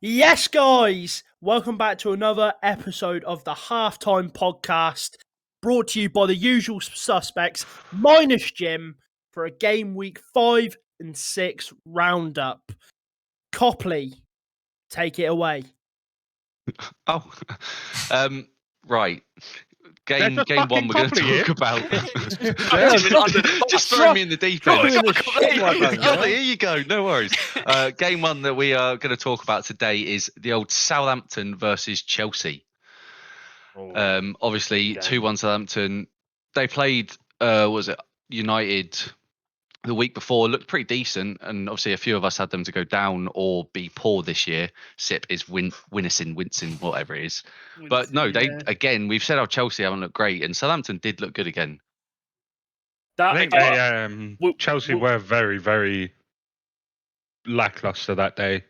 Yes, guys, welcome back to another episode of the Halftime Podcast, brought to you by the usual suspects, minus Jim, for a game week 5 and 6 roundup. Copley, take it away. Oh, right. Game fucking one we're going to Copley talk about. Yeah. Just throw me in the deep end. Yeah. Here you go. No worries. Game one that we are going to talk about today is the old Southampton versus Chelsea. Obviously, 2-1 Southampton. They played, United the week before, looked pretty decent, and obviously a few of us had them to go down or be poor this year. SIP is wincing, whatever it is. But no, again, we've said how Chelsea haven't looked great, and Southampton did look good again. I think Chelsea were very, very lackluster that day.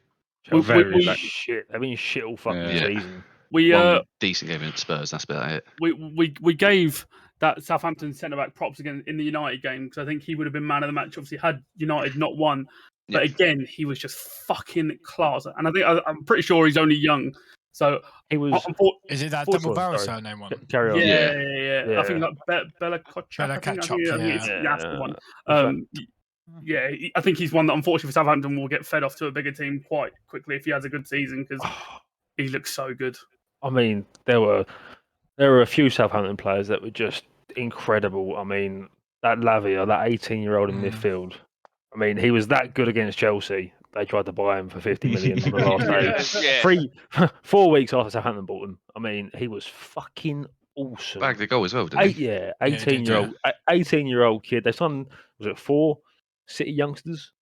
Shit. I mean, shit all fucking season. One decent game against Spurs. That's about it. We gave that Southampton centre back props again in the United game because I think he would have been man of the match. Obviously, had United not won, but again, he was just fucking class. And I think I'm pretty sure he's only young. So he was. Is it that double barrel surname one? Carry on. Yeah. I think like Bella Kotchap. I think that's the one. I think he's one that unfortunately for Southampton will get fed off to a bigger team quite quickly if he has a good season because he looks so good. I mean, there were a few Southampton players that were just incredible. I mean, that Lavia, that 18-year-old in midfield. I mean, he was that good against Chelsea. They tried to buy him for 50 million on the last day. 4 weeks after Southampton bought him. I mean, he was fucking awesome. Bagged the goal as well, didn't he? 18-year-old kid. They signed, was it 4 City youngsters?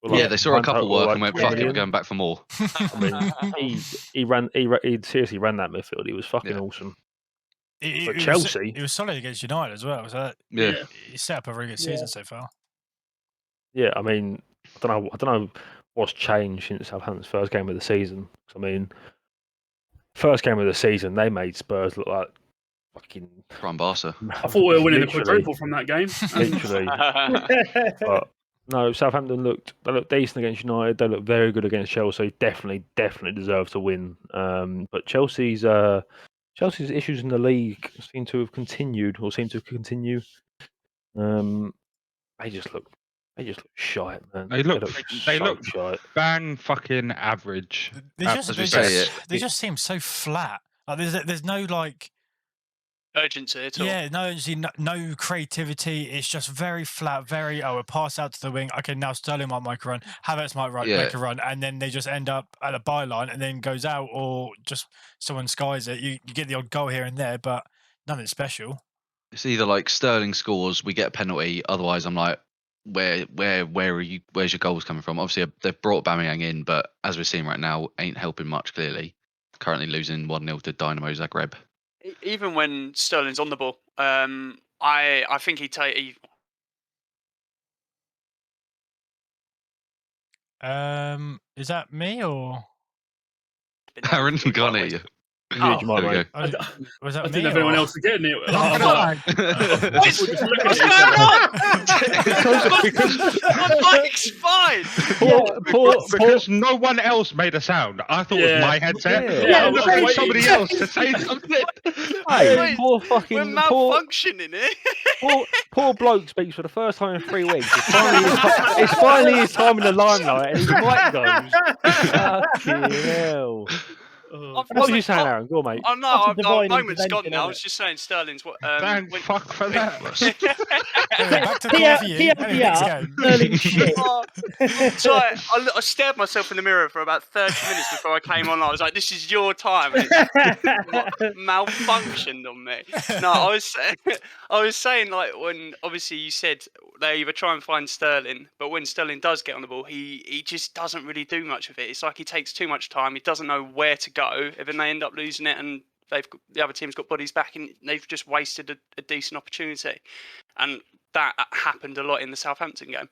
They saw a couple work and went, fuck it, we're going back for more. I mean, he seriously ran that midfield. He was fucking awesome. Chelsea, he was solid against United as well. So he set up a really good season so far. Yeah, I mean, I don't know what's changed since Southampton's first game of the season. I mean, first game of the season, they made Spurs look like fucking Prime Barca. I thought we were winning the quadruple from that game. Literally. But no, Southampton looked decent against United. They looked very good against Chelsea. Definitely deserved to win. But Chelsea's issues in the league seem to continue. They just look shite, man. They look shite. Bang fucking average. They just seem so flat. Like there's no like urgency at all. Yeah, no urgency, no creativity. It's just very flat, very a pass out to the wing. Okay, now Sterling might make a run, Havertz might make a run, and then they just end up at a byline and then goes out or just someone skies it. You get the odd goal here and there, but nothing special. It's either like Sterling scores, we get a penalty. Otherwise, I'm like, where are you? Where's your goals coming from? Obviously, they've brought Aubameyang in, but as we're seeing right now, ain't helping much. Clearly, currently losing 1-0 to Dynamo Zagreb. Even when Sterling's on the ball, I think he'd take. Is that me or Aaron got it? Was that I me? didn't know if anyone else was getting it. What's going on? My mic's fine. Because no one else made a sound. I thought it was my headset. Yeah, I was waiting for somebody else to say something. Hey, poor fucking We're malfunctioning here. Poor bloke speaks for the first time in 3 weeks. It's finally his time in the limelight, and his mic goes. Fucking hell. What was you saying, Aaron? Go on, mate. Oh no, our moment's gone now. I was just saying Sterling's what. Thank fuck for that. Back to Sterling shit. So I stared myself in the mirror for about 30 minutes before I came on. I was like, "This is your time." And it malfunctioned on me. No, I was saying like when obviously you said they either try and find Sterling, but when Sterling does get on the ball, he just doesn't really do much of it. It's like he takes too much time. He doesn't know where to go, and then they end up losing it, and the other team's got bodies back, and they've just wasted a decent opportunity. And that happened a lot in the Southampton game.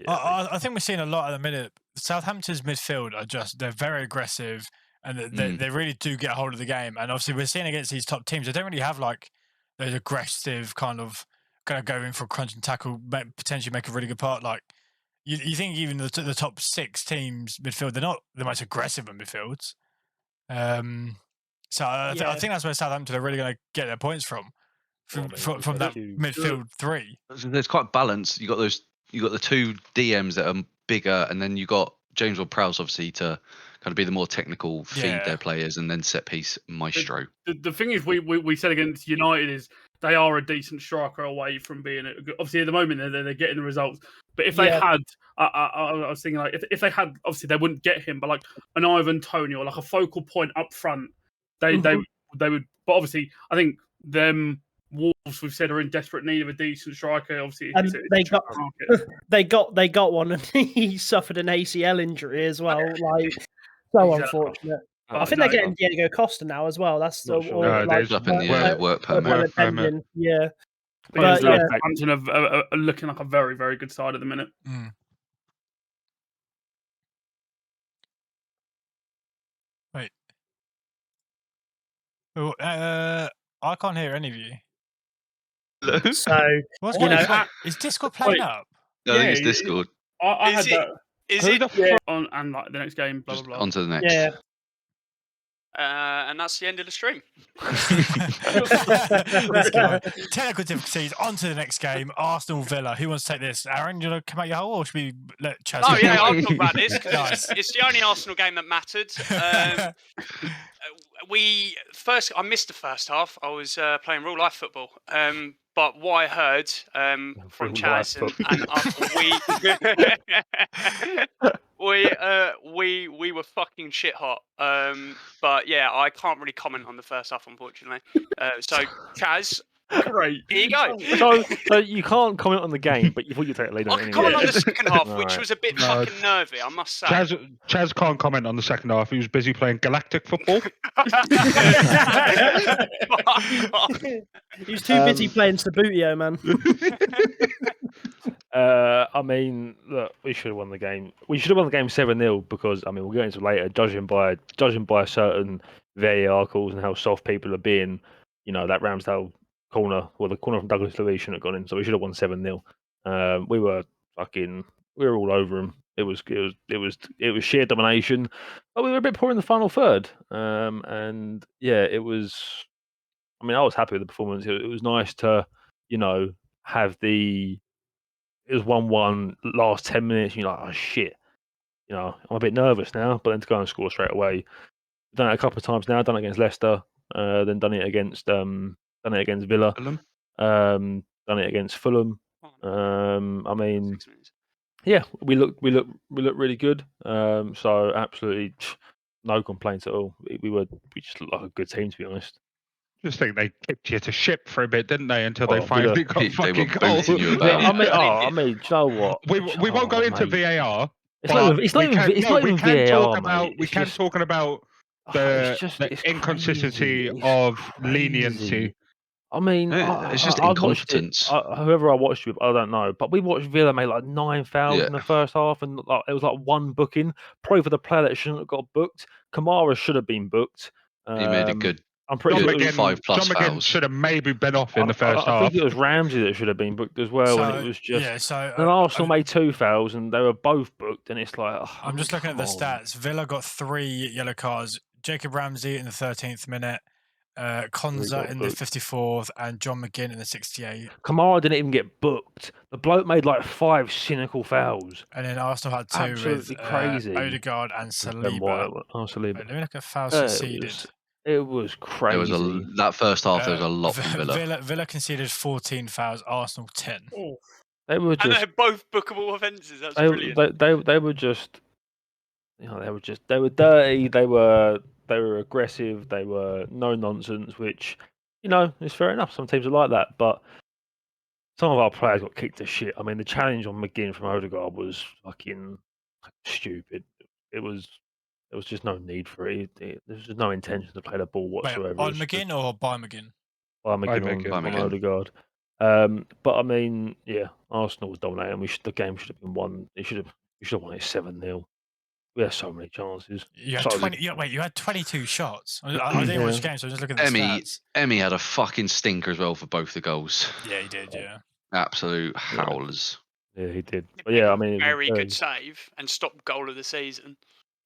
I think we're seeing a lot at the minute. Southampton's midfield they're very aggressive, and they really do get a hold of the game. And obviously we're seeing against these top teams, they don't really have like those aggressive kind of going to go in for a crunch and tackle, potentially make a really good part. Like You think even the top 6 teams midfield, they're not the most aggressive in midfields. So I think that's where Southampton are really going to get their points from that midfield 3. There's quite balance. You got the 2 DMs that are bigger, and then you got James Ward-Prowse obviously to kind of be the more technical feed their players, and then set piece maestro. The thing is, we said against United is they are a decent striker away from being obviously at the moment they're getting the results. But if they had, I was thinking like if they had, obviously they wouldn't get him, but like an Ivan Toney or like a focal point up front, they would. But obviously, I think them Wolves we've said are in desperate need of a decent striker. Obviously, and they got one, and he suffered an ACL injury as well. Like unfortunate. I think they're getting Diego Costa now as well. That's up in the work permit. Yeah. But Southampton are looking like a very, very good side at the minute. Wait. I can't hear any of you. So is Discord playing up? No, I think it's Discord. I had that. Is it on and like the next game? Blah blah blah. On to the next. Yeah. And that's the end of the stream. Let's go. Technical difficulties. On to the next game. Arsenal Villa. Who wants to take this? Aaron, do you want to come out your hole, or should we let Chaz? Oh yeah, I'll talk about this because it's the only Arsenal game that mattered. I missed the first half. I was playing real life football. But what I heard from Chaz we were fucking shit hot. But yeah, I can't really comment on the first half, unfortunately. So Chaz, great. Here you go. So you can't comment on the game, but you thought you'd take a lead on it. I can comment on the second half, which was a bit fucking nervy, I must say. Chaz can't comment on the second half. He was busy playing galactic football. He was too busy playing Sabutio, man. I mean, look, we should have won the game. We should have won the game 7-0 because, I mean, we'll get into it later. Judging by certain VAR calls and how soft people are being, that Ramsdale corner, the corner from Douglas Luiz shouldn't have gone in, so we should have won 7-0. We were all over them. It was sheer domination, but we were a bit poor in the final third. And yeah, it was. I mean, I was happy with the performance. It was nice to, have the. It was 1-1 last 10 minutes. You're like, oh shit, I'm a bit nervous now. But then to go and score straight away, done it a couple of times now. Done it against Leicester, then done it against Villa, done it against Fulham. I mean, yeah, we look really good. So absolutely no complaints at all. We just look like a good team, to be honest. Just think they kicked you to ship for a bit, didn't they? Until they finally got fucking goal. I mean, do you know what? We won't go into VAR. It's not even VAR. We can talk about the inconsistency of leniency. I mean, it's just incompetence. Whoever I watched with, I don't know, but we watched Villa make like 9 fouls in the first half, and it was like one booking, probably for the player that shouldn't have got booked. Kamara should have been booked. He made a good. I'm pretty sure 5+ John McGinn fouls. should have maybe been off in the first half. I think it was Ramsey that should have been booked as well, and it was just. And Arsenal made 2 fouls, and they were both booked, and it's like. Oh, I'm just looking at the stats. Villa got 3 yellow cards. Jacob Ramsey in the 13th minute, Konza in the 54th, and John McGinn in the 68th. Kamara didn't even get booked. The bloke made like 5 cynical fouls. And then Arsenal had 2 Absolutely with crazy. Odegaard and Saliba. Saliba. Let me look at fouls conceded. It was crazy. That first half, there was a lot from Villa. Villa conceded 14 fouls, Arsenal 10. Oh. They were just. And they're both bookable offences. That's brilliant. They were just. They were dirty. They were aggressive. They were no nonsense, which, is fair enough. Some teams are like that, but some of our players got kicked to shit. I mean, the challenge on McGinn from Odegaard was fucking stupid. There was just no need for it. There was just no intention to play the ball whatsoever. Wait, on McGinn or by McGinn? By McGinn on Odegaard. But I mean, yeah, Arsenal was dominating. The game should have been won. We should have won it 7-0. We had so many chances. You had 22 shots. I didn't watch the game, so I'm just looking at the stats. Emmy had a fucking stinker as well for both the goals. Yeah, he did. Yeah, absolute howlers. Yeah, he did. But yeah, I mean, it was very good save and stopped goal of the season.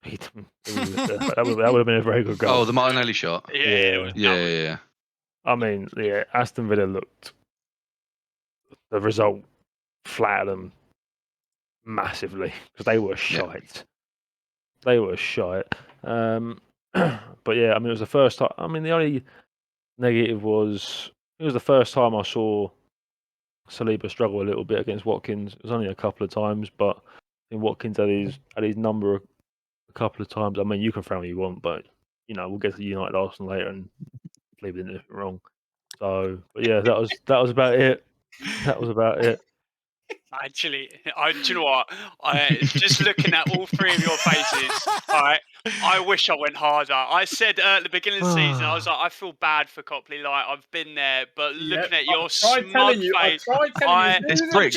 That would have been a very good goal. Oh, the Martinelli shot. Yeah, it was lovely. Yeah. I mean, yeah, Aston Villa looked. The result flattered them massively because they were shite. They were shite. But yeah, I mean, it was the first time. I mean, the only negative was it was the first time I saw Saliba struggle a little bit against Watkins. It was only a couple of times, but I think Watkins had his number a couple of times. I mean, you can throw me you want, but we'll get to United Arsenal later and leave it wrong. So, but yeah, that was about it. That was about it. Actually, do you know what? Just looking at all three of your faces, all right, I wish I went harder. I said at the beginning of the season, I was like, I feel bad for Copley. Like, I've been there, but looking at your smug face,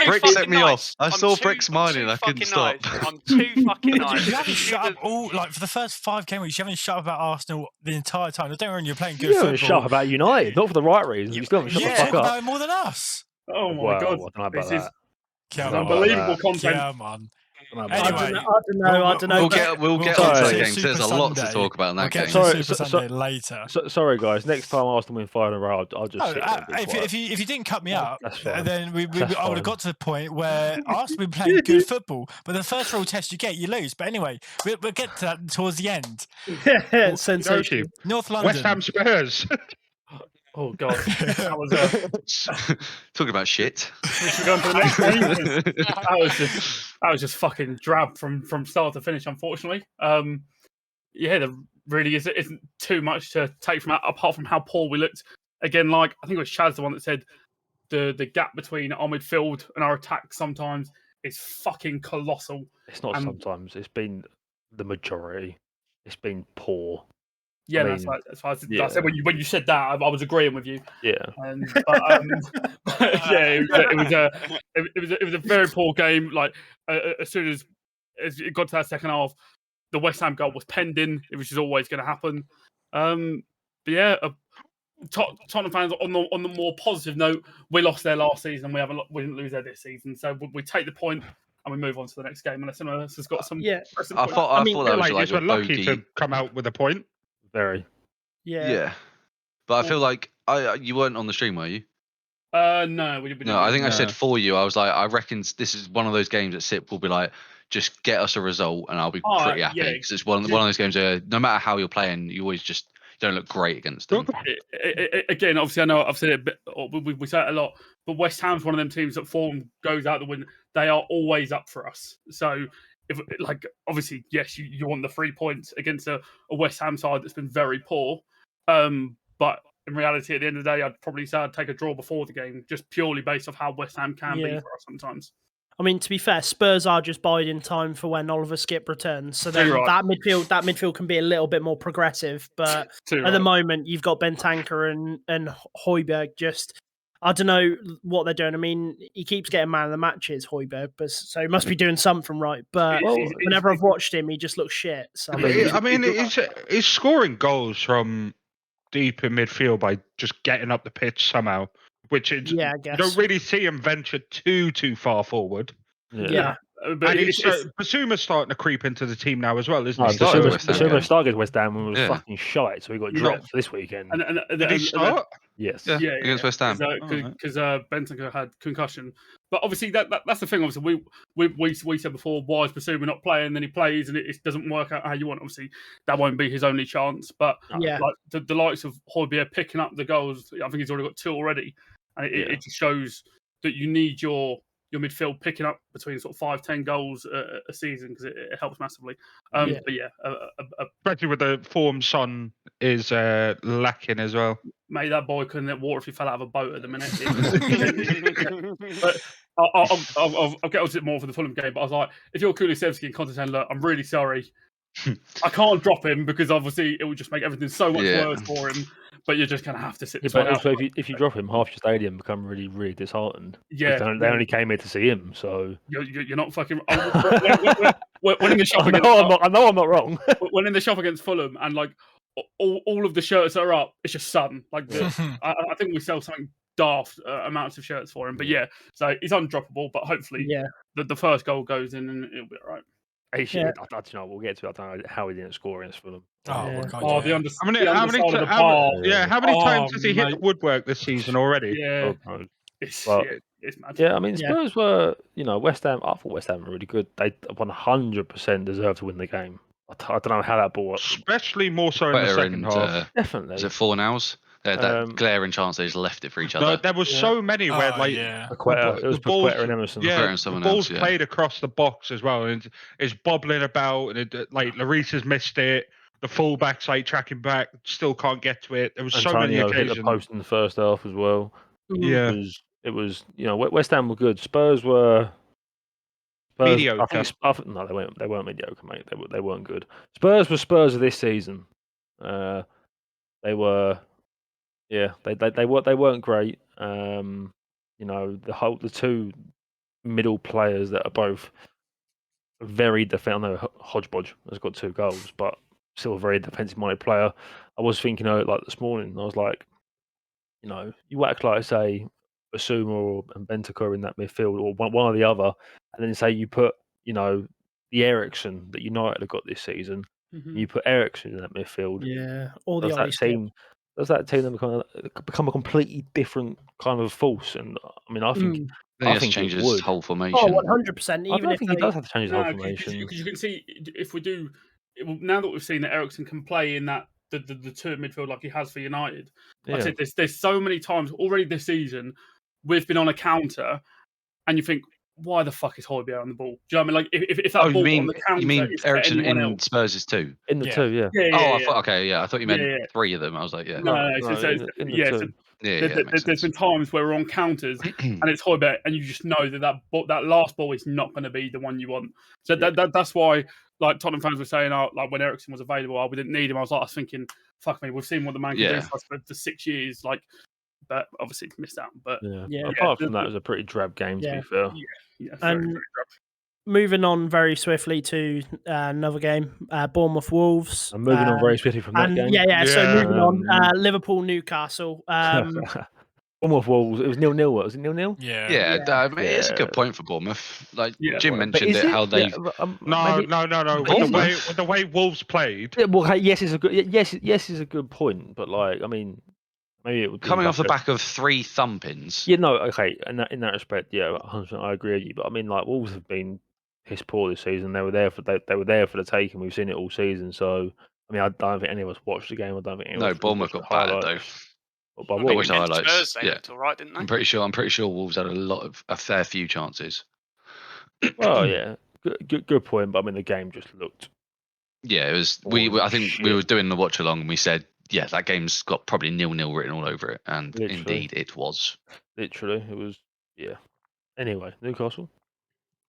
Brick set me off. I saw Brick smiling. I couldn't stop. I'm too fucking nice. You haven't shut up all for the first 5 game weeks. You haven't shut up about Arsenal the entire time. Don't worry, you're playing good football. You haven't shut up about United, not for the right reasons. You still haven't shut the fuck up. About it more than us. Oh my god, I don't know about that. Unbelievable content. Come on. Anyway, I don't know. We'll get onto that game. There's a lot to talk about in that game. Sorry, later. Sorry, guys. Next time Arsenal win 5 in a row, I'll just sit there. If you didn't cut me up, then I would have got to the point where Arsenal been playing good football, but the first real test you get, you lose. But anyway, we'll get to that towards the end. Sensation. North London. West Ham Spurs. Oh god, that was talking about shit. Going to the next game. That was just fucking drab from start to finish. Unfortunately, there really isn't too much to take from that apart from how poor we looked. Again, like I think it was Chaz the one that said the gap between our midfield and our attack sometimes is fucking colossal. It's not sometimes. It's been the majority. It's been poor. Yeah, that's right. I said when you said that, I was agreeing with you. Yeah, it was a very poor game. Like as soon as it got to that second half, the West Ham goal was pending, which is always going to happen. But yeah, Tottenham fans on the more positive note, we lost there last season. We didn't lose there this season, so we take the point and we move on to the next game. Unless anyone else has got some. I thought that was like we're lucky to come out with a point. Very. Yeah. But I feel like you weren't on the stream, were you? No, we didn't. No, I think I said for you. I was like, I reckon this is one of those games that SIP will be like, just get us a result, and I'll be pretty happy because it's one of those games where no matter how you're playing, you always just don't look great against them. Again, obviously, I know I've said it a bit. We say it a lot, but West Ham's one of them teams that form goes out the window. They are always up for us. So. If obviously, yes, you want the 3 points against a West Ham side that's been very poor. But in reality, at the end of the day, I'd probably say I'd take a draw before the game, just purely based off how West Ham can be for us sometimes. I mean, to be fair, Spurs are just biding time for when Oliver Skip returns. So then that midfield can be a little bit more progressive. But at the moment, you've got Bentancur and Højbjerg just. I don't know what they're doing. I mean, he keeps getting man of the matches, Højbjerg, so he must be doing something right. But whenever I've watched him, he just looks shit. So I mean, he's scoring goals from deep in midfield by just getting up the pitch somehow, which is you don't really see him venture too far forward. Yeah. But Basuma's starting to creep into the team now as well, isn't he? Basuma started West Ham and was fucking shite, so he got dropped this weekend. Did he start? Yes. Yeah, against West Ham. Because Bentancur had concussion. But obviously, that's the thing. Obviously, we said before, why is Basuma not playing? Then he plays and it doesn't work out how you want. Obviously, that won't be his only chance. But like the likes of Højbjerg picking up the goals, I think he's already got 2 already. And it just shows that you need your midfield picking up between sort of 5-10 goals a season because it helps massively. Especially with the form Son is lacking as well. Mate, that boy couldn't hit water if he fell out of a boat at the minute. But I'll get onto it more for the Fulham game. But I was like, if you're Kulusevski and Conte saying, look, I'm really sorry, I can't drop him because obviously it would just make everything so much worse for him. But you're just going to have to sit this one out. So if you drop him, half your stadium become really, really disheartened. Yeah. They only came here to see him, so... You're not fucking... When in the shop against... I know I'm not wrong. When in the shop against Fulham and, like, all of the shirts that are up, it's just Son. Like, I think we sell something daft amounts of shirts for him. But yeah, so he's undroppable. But hopefully, the first goal goes in and it'll be all right. I don't know. We'll get to it. I don't know how he didn't score against Fulham. How many times has he hit the woodwork this season already? Yeah, it's mad. Yeah, I mean, Spurs were, West Ham. I thought West Ham were really good. They 100% deserved to win the game. I don't know how that ball. Especially more so in the second half. Definitely. Is it 4-0? That glaring chance they just left it for each other. No, there was so many where it was Paqueta and Emerson. Yeah, the balls played across the box as well, and it's bobbling about, and Lloris has missed it. The fullback's tracking back, still can't get to it. There was so many occasions. Hit the post in the first half as well. Yeah, it was West Ham were good. Spurs were mediocre. No, they weren't mediocre, mate. They weren't good. Spurs were Spurs of this season. They were. Yeah, they weren't great. The two middle players that are both very defensive. I know Hodgepodge has got 2 goals, but still a very defensive-minded player. I was thinking this morning. I was like, you whack say Basuma and Bentancur in that midfield, or one or the other, and then say you put the Eriksen that United have got this season. And you put Eriksen in that midfield. Yeah, all the other team. Does that team then become a completely different kind of force? And I mean, I think it changes his whole formation. Oh, 100%. Even if he does have to change his whole formation, because you can see if we do now that we've seen that Eriksen can play in that the 2 midfield like he has for United. Like I said, there's so many times already this season we've been on a counter, and you think, why the fuck is Højbjerg on the ball? Do you know what I mean? Like if that ball on the counter, you mean Eriksen in Spurs' 2? In the 2, yeah. I thought, I thought you meant 3 of them. I was like, yeah. There's been times where we're on counters and it's Højbjerg, and you just know that last ball is not going to be the one you want. So that's why, like Tottenham fans were saying, like when Eriksen was available, we didn't need him. I was thinking, fuck me, we've seen what the man can do for us for 6 years, but obviously missed out. But apart from that, it was a pretty drab game to be fair. Very drab. Moving on very swiftly to another game, Bournemouth Wolves. I'm moving on very swiftly from that game. So moving on, Liverpool Newcastle. Bournemouth Wolves. It was 0-0. Was it 0-0? Yeah. It's a good point for Bournemouth. Jim mentioned how they. No. With the way Wolves played. Yeah, well, yes, it's a good. Yes, is a good point. But maybe it would be coming off the back of 3 thumpings. Yeah, no, okay. In that respect, 100%, I agree with you. But I mean, Wolves have been piss poor this season. They were there for the taking. We've seen it all season. So I mean, I don't think any of us watched the game. I don't think any of us Bournemouth got battered though. I wish highlights. Spurs, looked all right, didn't they? I'm pretty sure Wolves had a fair few chances. Well, yeah, good point. But I mean, the game just looked. Yeah, it was. I think we were doing the watch along, and we said, yeah, that game's got probably 0-0 written all over it, and indeed it was. Literally, it was. Yeah. Anyway, Newcastle.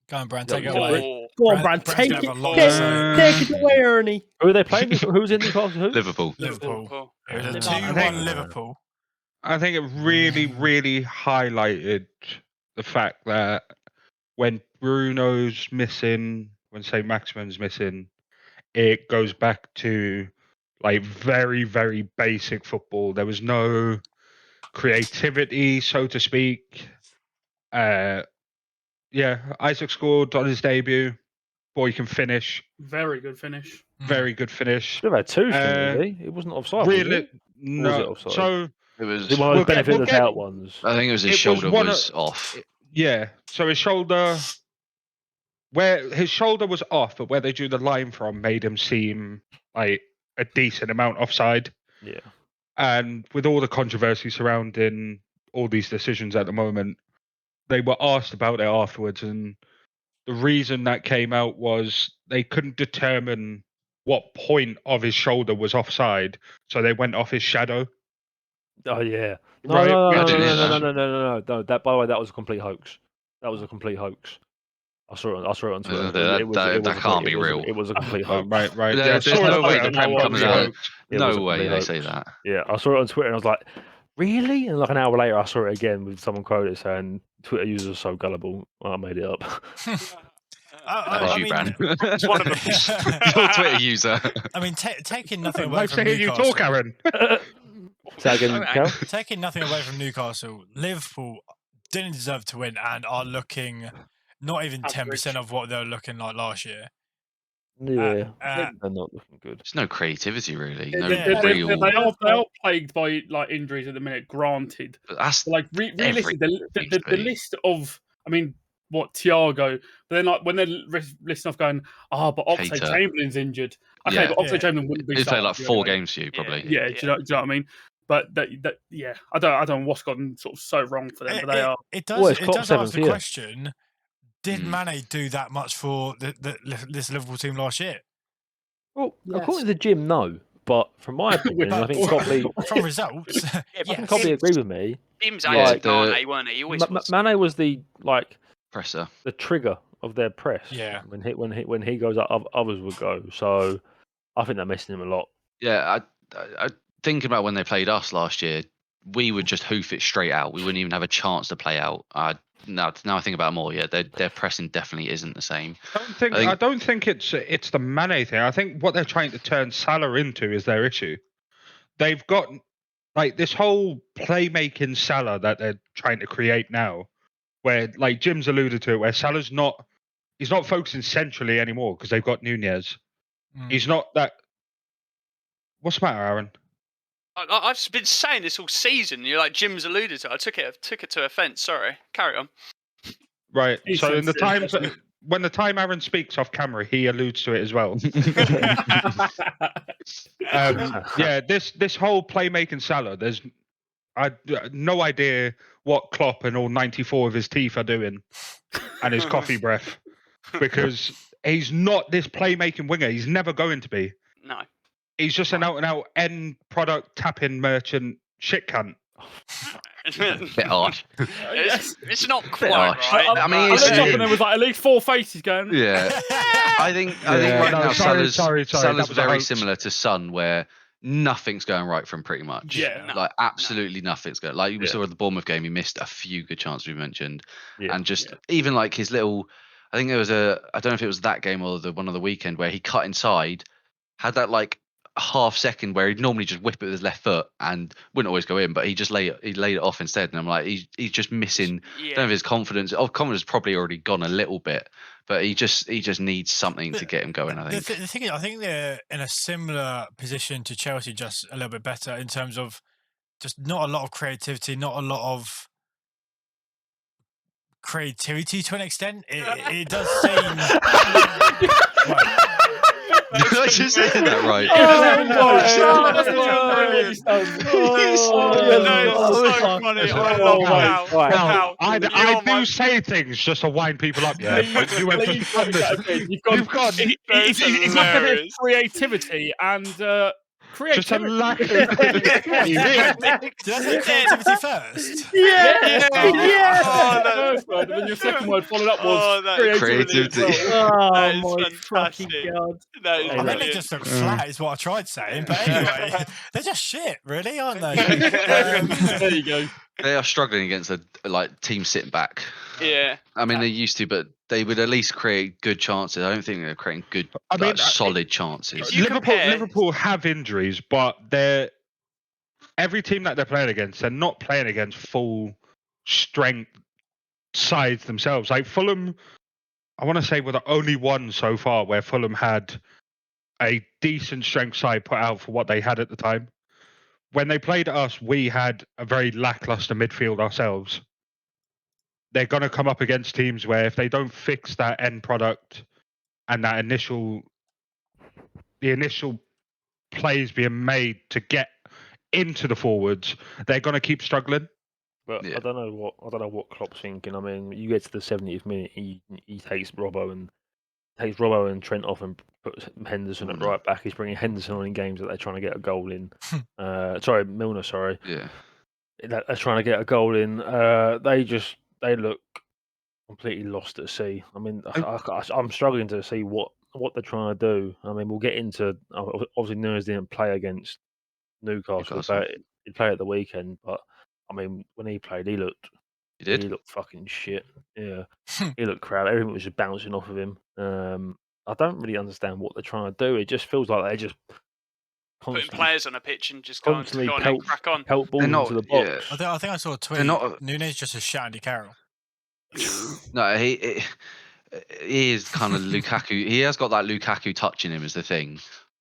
Go on, Brand, take it away. Go on, Brand, take it away, Ernie. Who are they playing? Who's in Newcastle? Who? Liverpool. It was a 2-1 Liverpool. I think it really, really highlighted the fact that when Bruno's missing, when St. Maximin's missing, it goes back to very, very basic football. There was no creativity, so to speak. Isaac scored on his debut. Boy can finish. Very good finish. Very good finish. Should have had 2 strings, It wasn't offside. Really? No. Was it offside? So it was one of the benefit of the doubt ones. I think it was his shoulder was off. Yeah. So his shoulder was off, but where they drew the line from made him seem like a decent amount offside. Yeah. And with all the controversy surrounding all these decisions at the moment, they were asked about it afterwards, and the reason that came out was they couldn't determine what point of his shoulder was offside, so they went off his shadow. Oh yeah. No. That, by the way, that was a complete hoax. That was a complete hoax. I saw it on Twitter. That can't be real. It was a complete hoax. Right. There's no way the Prem comes out. No way they say that. Yeah, I saw it on Twitter and I was like, really? And an hour later, I saw it again with someone quoted saying Twitter users are so gullible. Well, I made it up. Bran. It's one of them. Your Twitter user. I mean, taking nothing away from Newcastle. You talk, Aaron. Say that again, Okay. Cal? Taking nothing away from Newcastle, Liverpool didn't deserve to win and are looking not even 10% of what they were looking like last year. Yeah, uh, they're not looking good. There's no creativity really. No Yeah. They real. are plagued by like injuries at the minute. Granted, But that's but, like realistically, the be. list of, I mean, what Thiago, but then like when they're listing off going, but Oxlade Keita. Chamberlain's injured. Okay, Yeah. but Oxlade Yeah. Chamberlain wouldn't be. He'd play starting like for you 4 anyway. games for you, probably. Yeah, do you know what I mean? But yeah, I don't know what's gotten sort of so wrong for them, but they are. It Well, does. it's It Klopp does ask 7th the year. question: did Mane do that much for this Liverpool team last year? Well, Yes. according to Jim, no. But from my opinion, I think Copley, From results, Yeah, I think yes. Copley agreed with me. Jim's Yeah, agent Mane, weren't he? He always was. Mane was the Presser. the trigger of their press. Yeah. When he goes up, others would go. So I think they're missing him a lot. Yeah, I thinking about when they played us last year, we would just hoof it straight out. We wouldn't even have a chance to play out. Now I think about it more. Yeah, their pressing definitely isn't the same. I don't think it's the Mane thing. I think what they're trying to turn Salah into is their issue. They've got like this whole playmaking Salah that they're trying to create now, where like Jim's alluded to it, where Salah's he's not focusing centrally anymore because they've got Nunez. He's not that. What's the matter, Aaron? I've been saying this all season. You're like Jim's alluded to. I took it to offence. Sorry. Carry on. Right. He's So in the sensitive, times isn't when the time Aaron speaks off camera, he alludes to it as well. Yeah, this whole playmaking Salah, I no idea what Klopp and all 94 of his teeth are doing, and his coffee breath, because he's not this playmaking winger. He's never going to be. No. He's just an out-and-out end product tapping merchant shit cunt. Bit harsh. It's not quite harsh. right. I mean, I it's- looked up and there was like at least 4 faces going. Yeah, I think right now sorry, Salah's that was a very hoax. similar to Son, where nothing's going right for him pretty much. Yeah. Like absolutely nothing's going. Like we Yeah. saw at the Bournemouth game, he missed a few good chances we mentioned, Yeah. and just even like his little. I think there was I don't know if it was that game or the one on the weekend where he cut inside, had that like half second where he'd normally just whip it with his left foot and wouldn't always go in, but he laid it off instead. And I'm like, he's just missing. I don't know if his confidence. Confidence probably already gone a little bit, but he just needs something to get him going. I think. The thing is, I think they're in a similar position to Chelsea, just a little bit better in terms of just not a lot of creativity, not a lot of creativity to an extent. It does seem. Did I just say that right? I do say things just to wind people up. Yeah, but you went for You've got it's like a bit of creativity and just a creativity. lack of. Did I say creativity first? Yeah. And then your second word followed up was Creativity. Oh That is my fucking fantastic. god. That is I mean, they brilliant. just look flat, is what I tried saying. But anyway, they're just shit, really, aren't they? There you go. They are struggling against a team sitting back. Yeah. I mean, they used to, but they would at least create good chances. I don't think they're creating good, solid chances. You compare- Liverpool have injuries, but every team that they're playing against, they're not playing against full strength sides themselves. Like Fulham, I want to say were the only one so far where Fulham had a decent strength side put out for what they had at the time. When they played us, we had a very lackluster midfield ourselves. They're going to come up against teams where if they don't fix that end product and the initial plays being made to get into the forwards, they're going to keep struggling. But Yeah. I don't know what Klopp's thinking. I mean, you get to the 70th minute, he takes Robbo and Trent off and puts Henderson at right back. He's bringing Henderson on in games that they're trying to get a goal in. Milner. Sorry. Yeah. They're trying to get a goal in. They look completely lost at sea. I mean, I'm struggling to see what they're trying to do. I mean, we'll get into obviously Nunes didn't play against Newcastle. He played at the weekend, but I mean, when he played, he looked fucking shit. Yeah, he looked crap. Everything was just bouncing off of him. I don't really understand what they're trying to do. It just feels like putting constantly, players on a pitch and just going constantly and pelt crack on. balls into the yeah. box. I think I saw a tweet. not- Nunes just as shit Andy Carroll. No, he is kind of Lukaku. He has got that Lukaku touch in him, is the thing,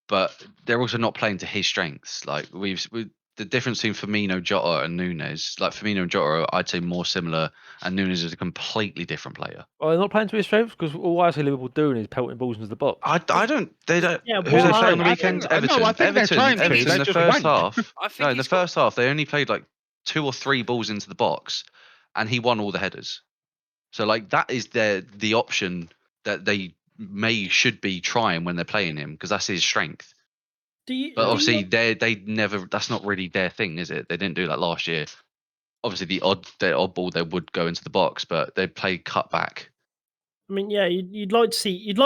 but they're also not playing to his strengths. Like the difference between Firmino, Jota, and Nunes. Like Firmino and Jota, I'd say more similar, and Nunes is a completely different player. Well, they're not playing to his strengths because all I see Liverpool doing is pelting balls into the box. I don't. They don't. Yeah, Who they why? play on the I weekend? think- Everton. no, I think they're Everton. trying to, Everton. they're In the just first wank. half. I think No, in the he's got- first half, they only played like 2 or 3 balls into the box, and he won all the headers. So like that is the option that they should be trying when they're playing him, because that's his strength. Do you? But do obviously you- they never. That's not really their thing, is it? They didn't do that last year. Obviously the odd ball they would go into the box, but they played cut back. I mean, yeah, you'd like to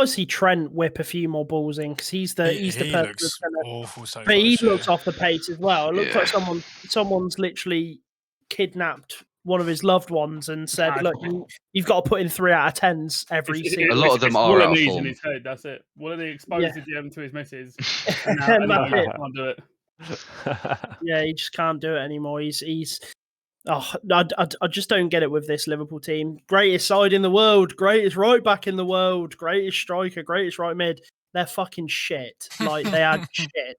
see Trent whip a few more balls in because he's the He person looks that's gonna. awful so But far. he this year. looks off the pace as well. It looks like someone's literally kidnapped one of his loved ones and said, Mad. "Look, you've got to put in 3 out of 10s every season." A lot of them it's are Wooler out of knees form. in his head. That's it. Wooler exposed Yeah. the DM to his missus, And and now that's he it. can't do it. Yeah, he just can't do it anymore. He's. Oh, I just don't get it with this Liverpool team. Greatest side in the world, greatest right back in the world, greatest striker, greatest right mid. They're fucking shit. Like they are shit.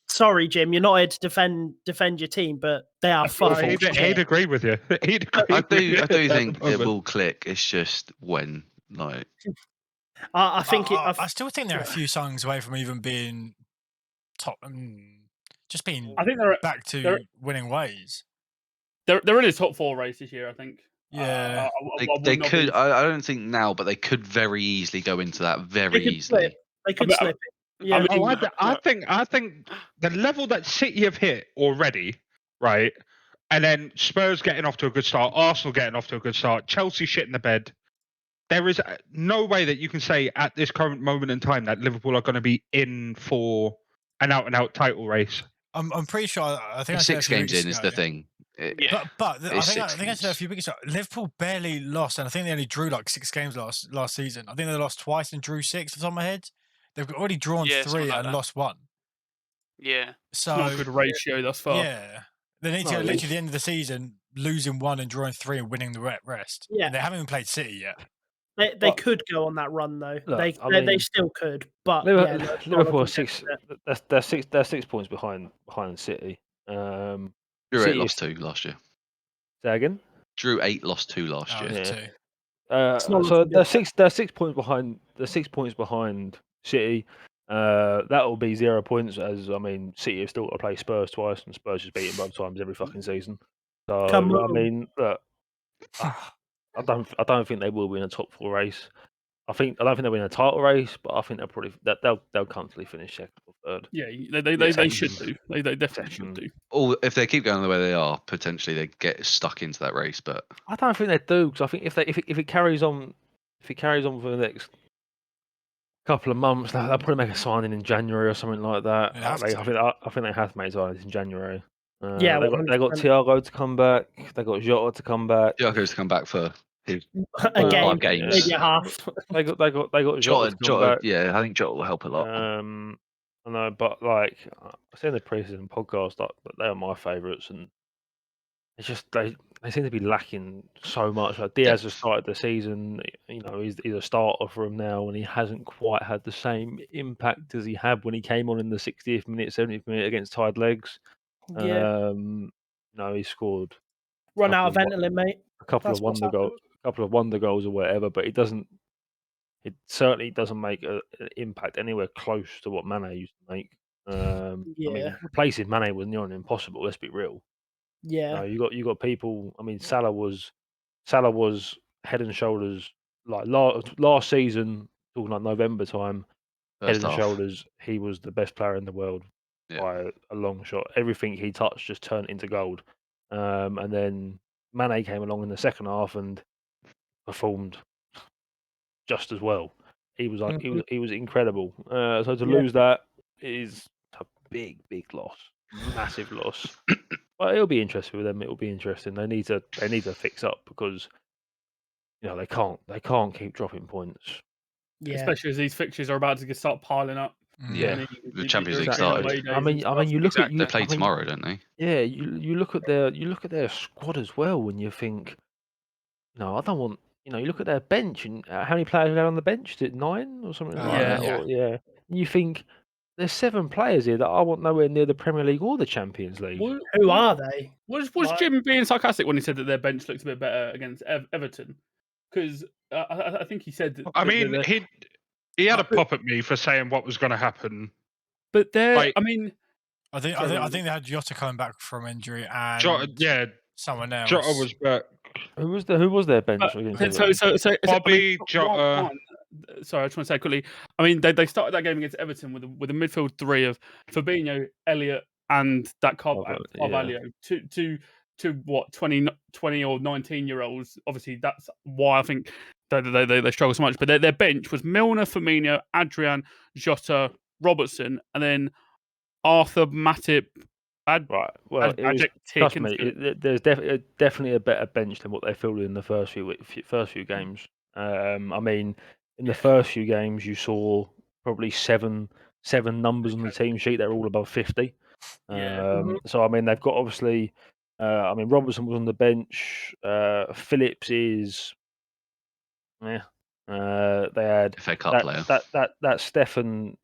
Sorry, Jim, you're not here to defend your team, but they are fucking He'd shit. agree with you. He'd agree I with you do at the think it moment. will click. It's just when, like, I think I still think they're a few songs away from even being top, just being I think they're back to they're- winning ways. they're in a top 4 race this year. I think. Yeah. they could. I don't think now, but they could very easily go into that very they could easily. slip. They could mean, slip it. Yeah, mean, I think the level that City have hit already, right? And then Spurs getting off to a good start, Arsenal getting off to a good start, Chelsea shit in the bed. There is no way that you can say at this current moment in time that Liverpool are going to be in for an out-and-out title race. I'm pretty sure. I think I said a 6 few games weeks in is ago. the thing. Yeah. But I It's think 6 I said a games. few weeks ago. Liverpool barely lost, and I think they only drew like 6 games last season. I think they lost twice and drew 6 off the top of my head. They've already drawn Yeah, 3 something like and that. lost 1. Yeah. So not a good ratio thus far. yeah, they need to No, go it literally is. the end of the season losing 1 and drawing 3 and winning the rest. Yeah. And they haven't even played City yet. they Well, could go on that run though. look, They I mean, still could, but Liverpool, yeah, no, Liverpool are City. 6. They're 6 points behind City. Drew 8, City lost 2 last year. Say again. Drew 8, lost 2 last Oh, year. Yeah. 2. It's not So looking they're good. 6. They're 6 points behind. They're 6 points behind City. That will be 0 points. As I mean, City have still got to play Spurs twice, and Spurs just beat them both times every fucking season. So Come I on. mean, look, I don't think they will win a top 4 race. I don't think they'll win a title race, but I think they'll comfortably finish 2nd or 3rd. Yeah, they should Second. do. They definitely Second. should do. Or if they keep going the way they are, potentially they get stuck into that race. But I don't think they do because I think if it carries on for the next couple of months, they'll probably make a signing in January or something like that. They have I to. think they have made signings in January. Yeah, they got 100%. Thiago to come back. They got Jota to come back. Thiago's come back for his A game, 5 games. maybe a half. They got Jota Jota, to come back. yeah, I think Jota will help a lot. I know, but like I said in the preseason podcast, like they are my favourites, and it's just they seem to be lacking so much. Like Diaz has started the season, you know, he's a starter for him now, and he hasn't quite had the same impact as he had when he came on in the 60th minute, 70th minute against tied legs. Yeah, No, he scored run out of couple of Ventolin, mate. a couple That's of what's wonder goals or whatever, but it certainly doesn't make an impact anywhere close to what Mane used to make. I Yeah. mean, replacing Mane was near on impossible. Let's be real. Yeah, You got people. I mean, Salah was head and shoulders like last season, talking like November time. Head First and half. shoulders, he was the best player in the world by a long shot. Everything he touched just turned into gold. And then Mane came along in the second half and performed just as well. He was like he was incredible. So to lose that is a big loss, massive loss. But it'll be interesting with them. It'll be interesting. They need to fix up because you know they can't keep dropping points. yeah. Especially as these fixtures are about to start piling up. Yeah, And the Champions they're League in started. away days I and mean, stuff. you look at They play tomorrow, don't they? Yeah, you look at their squad as well, and you think, no, I don't want. You look at their bench, and how many players are there on the bench? Is it 9 or something like Yeah. that? Or and you think there's 7 players here that I want nowhere near the Premier League or the Champions League. Who are they? Was Like- Jim being sarcastic when he said that their bench looked a bit better against Everton? Because I think he said that. I mean, he had a pop at me for saying what was going to happen. But they're. Like- I mean, I think they had Jota coming back from injury and someone else. Jota was back. Who was their bench against Everton? so Bobby, I mean, Jota. Sorry, I just want to say quickly. I mean, they started that game against Everton with a midfield 3 of Fabinho, Elliott, and that Carvalho. To what 20 or 19-year-olds. Obviously, that's why I think they struggle so much. But their bench was Milner, Firmino, Adrian, Jota, Robertson, and then Arthur, Matip. Right. Well, trust me, there's definitely a better bench than what they fielded in the first few games. I mean, in the first few games, you saw probably seven numbers on the team sheet. They're all above 50. So I mean, they've got obviously. I mean, Robertson was on the bench. Phillips is. Yeah. They had FA Cup player. that Stefan.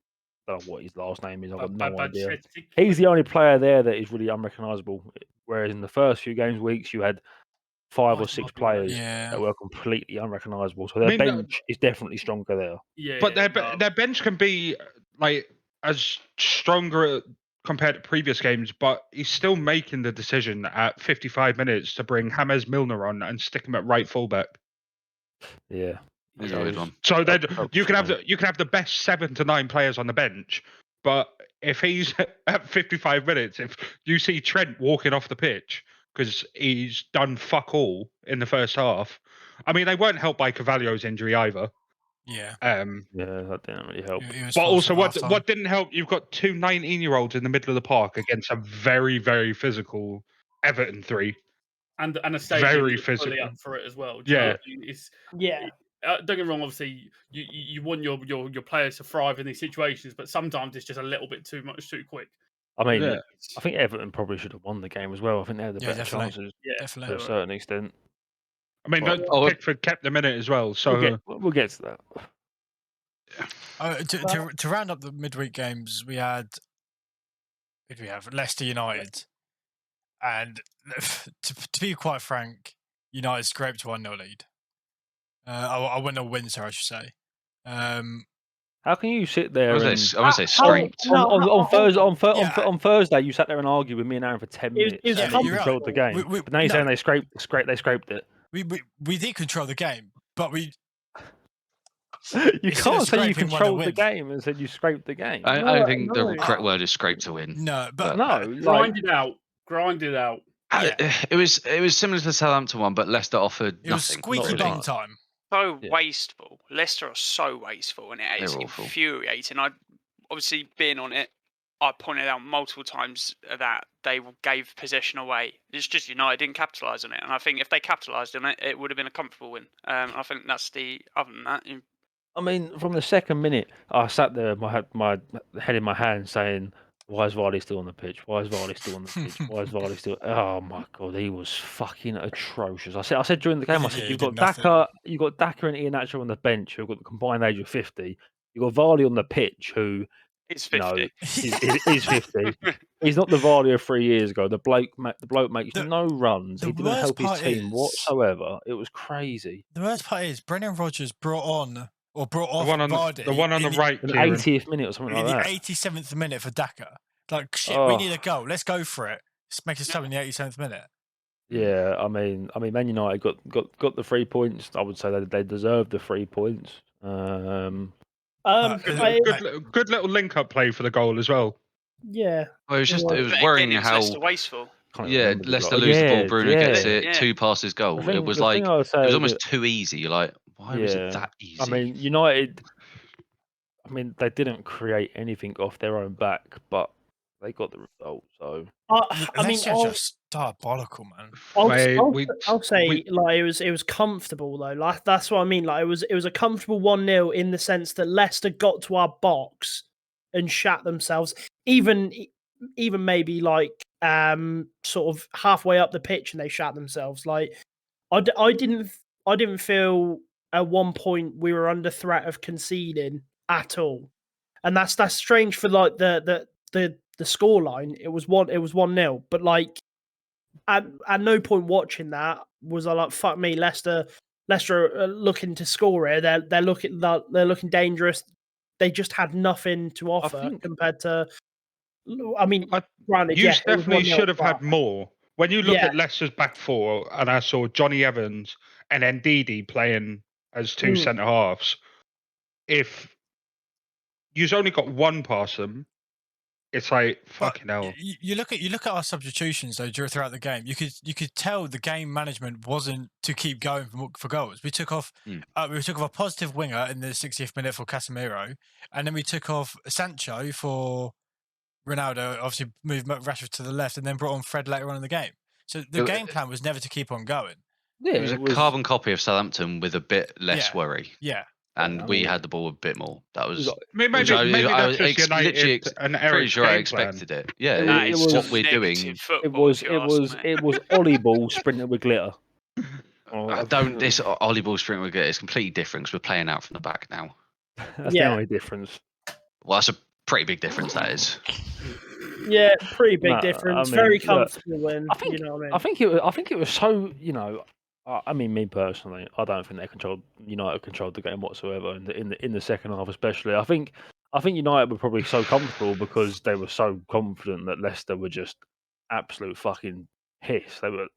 I don't know what his last name is. I've got no idea. He's the only player there that is really unrecognisable. Whereas in the first few weeks, you had 5 or 6 players that were completely unrecognisable. So their bench is definitely stronger there. Yeah, but their bench can be like as stronger compared to previous games, but he's still making the decision at 55 minutes to bring James Milner on and stick him at right fullback. Yeah. That's a weird one. So then you can have the best 7 to 9 players on the bench, but if he's at 55 minutes, if you see Trent walking off the pitch because he's done fuck all in the first half, I mean they weren't helped by Carvalho's injury either. Yeah. That didn't really help. But also, what didn't help? You've got 2 19-year-olds in the middle of the park against a very, very physical Everton 3. And a stadium very that's fully physical up for it as well. Yeah. Don't get me wrong. Obviously, you want your players to thrive in these situations, but sometimes it's just a little bit too much too quick. I mean, I think Everton probably should have won the game as well. I think they had the better chances to a certain extent. I mean, Pickford kept them in it as well. So we'll get to that. To round up the midweek games, we had Leicester United, and to be quite frank, United scraped 1-0 lead. I wouldn't have wins here, I should say. How can you sit there? I want to say scraped. On Thursday, you sat there and argued with me and Aaron for 10 minutes. You controlled the game. But now you're saying they scraped it. We did control the game, but we. You can't say you controlled the game and said you scraped the game. I think the correct word is scrape to win. No, but grind it out. It was similar to the Southampton one, but Leicester offered nothing. It was squeaky bum time. So wasteful. Leicester are so wasteful, and it is infuriating. Obviously, being on it, I pointed out multiple times that they gave possession away. It's just United didn't capitalise on it, and I think if they capitalised on it, it would have been a comfortable win. I think that's other than that. I mean, from the second minute, I sat there, my head in my hand, saying, "Why is Vardy still on the pitch? Why is Vardy still on the pitch? Why is Vardy still?" Oh my god, he was fucking atrocious. I said during the game, I said, "You've got Daka, and Iheanacho on the bench who've got the combined age of 50. You've got Vardy on the pitch who is 50. Is 50. He's not the Vardy of 3 years ago. The bloke makes no runs. He didn't help his team whatsoever. It was crazy. The worst part is Brendan Rodgers brought off Vardy. The one on the right, in the 80th minute or something like that. In the 87th minute for Daka. Like, shit, we need a goal. Let's go for it. Let's make a sub in the 87th minute. Yeah, I mean, Man United got the 3 points. I would say that they deserved the 3 points. Good little link-up play for the goal as well. Yeah. Well, it was worrying how Leicester wasteful. Leicester lose the ball. Bruno gets it. 2 passes goal. It was like it was almost too easy. You're like, why was it that easy? I mean, United. I mean, they didn't create anything off their own back, but they got the result. So I mean, just diabolical, man. I'll say like it was comfortable though. Like that's what I mean. Like it was a comfortable 1-0 in the sense that Leicester got to our box and shat themselves. Even maybe like sort of halfway up the pitch and they shat themselves. Like I didn't feel at one point we were under threat of conceding at all, and that's strange for like the scoreline. It was 1-0, but like at no point watching that was I like, fuck me, Leicester are looking to score here. They're looking dangerous. They just had nothing to offer compared to. I mean, granted, You yeah, it was definitely 1-0, should have had but more. When you look Yeah. at Leicester's back four, and I saw Johnny Evans and Ndidi playing as two Mm. centre halves, if you've only got one past them, it's like fucking hell. You look at our substitutions though throughout the game. You could tell the game management wasn't to keep going for goals. We took off a positive winger in the 60th minute for Casemiro, and then we took off Sancho for Ronaldo. Obviously moved Rashford to the left, and then brought on Fred later on in the game. So the game plan was never to keep on going. Yeah, it was a carbon copy of Southampton with a bit less worry. Yeah. And we had the ball a bit more. That was maybe that's just United and Eric's pretty sure I game expected plan. it. Yeah, Nah, it's it's what we're doing. Football, It was Ollie ball sprinting with glitter. This Ollie ball sprinting with glitter is completely different because we're playing out from the back now. That's the only difference. Well, that's a pretty big difference. That is. Yeah, pretty big difference. Very comfortable win. I think, you know what I mean? I think it was so, I mean, me personally, I don't think United controlled the game whatsoever in the second half, especially. I think United were probably so comfortable because they were so confident that Leicester were just absolute fucking piss. They were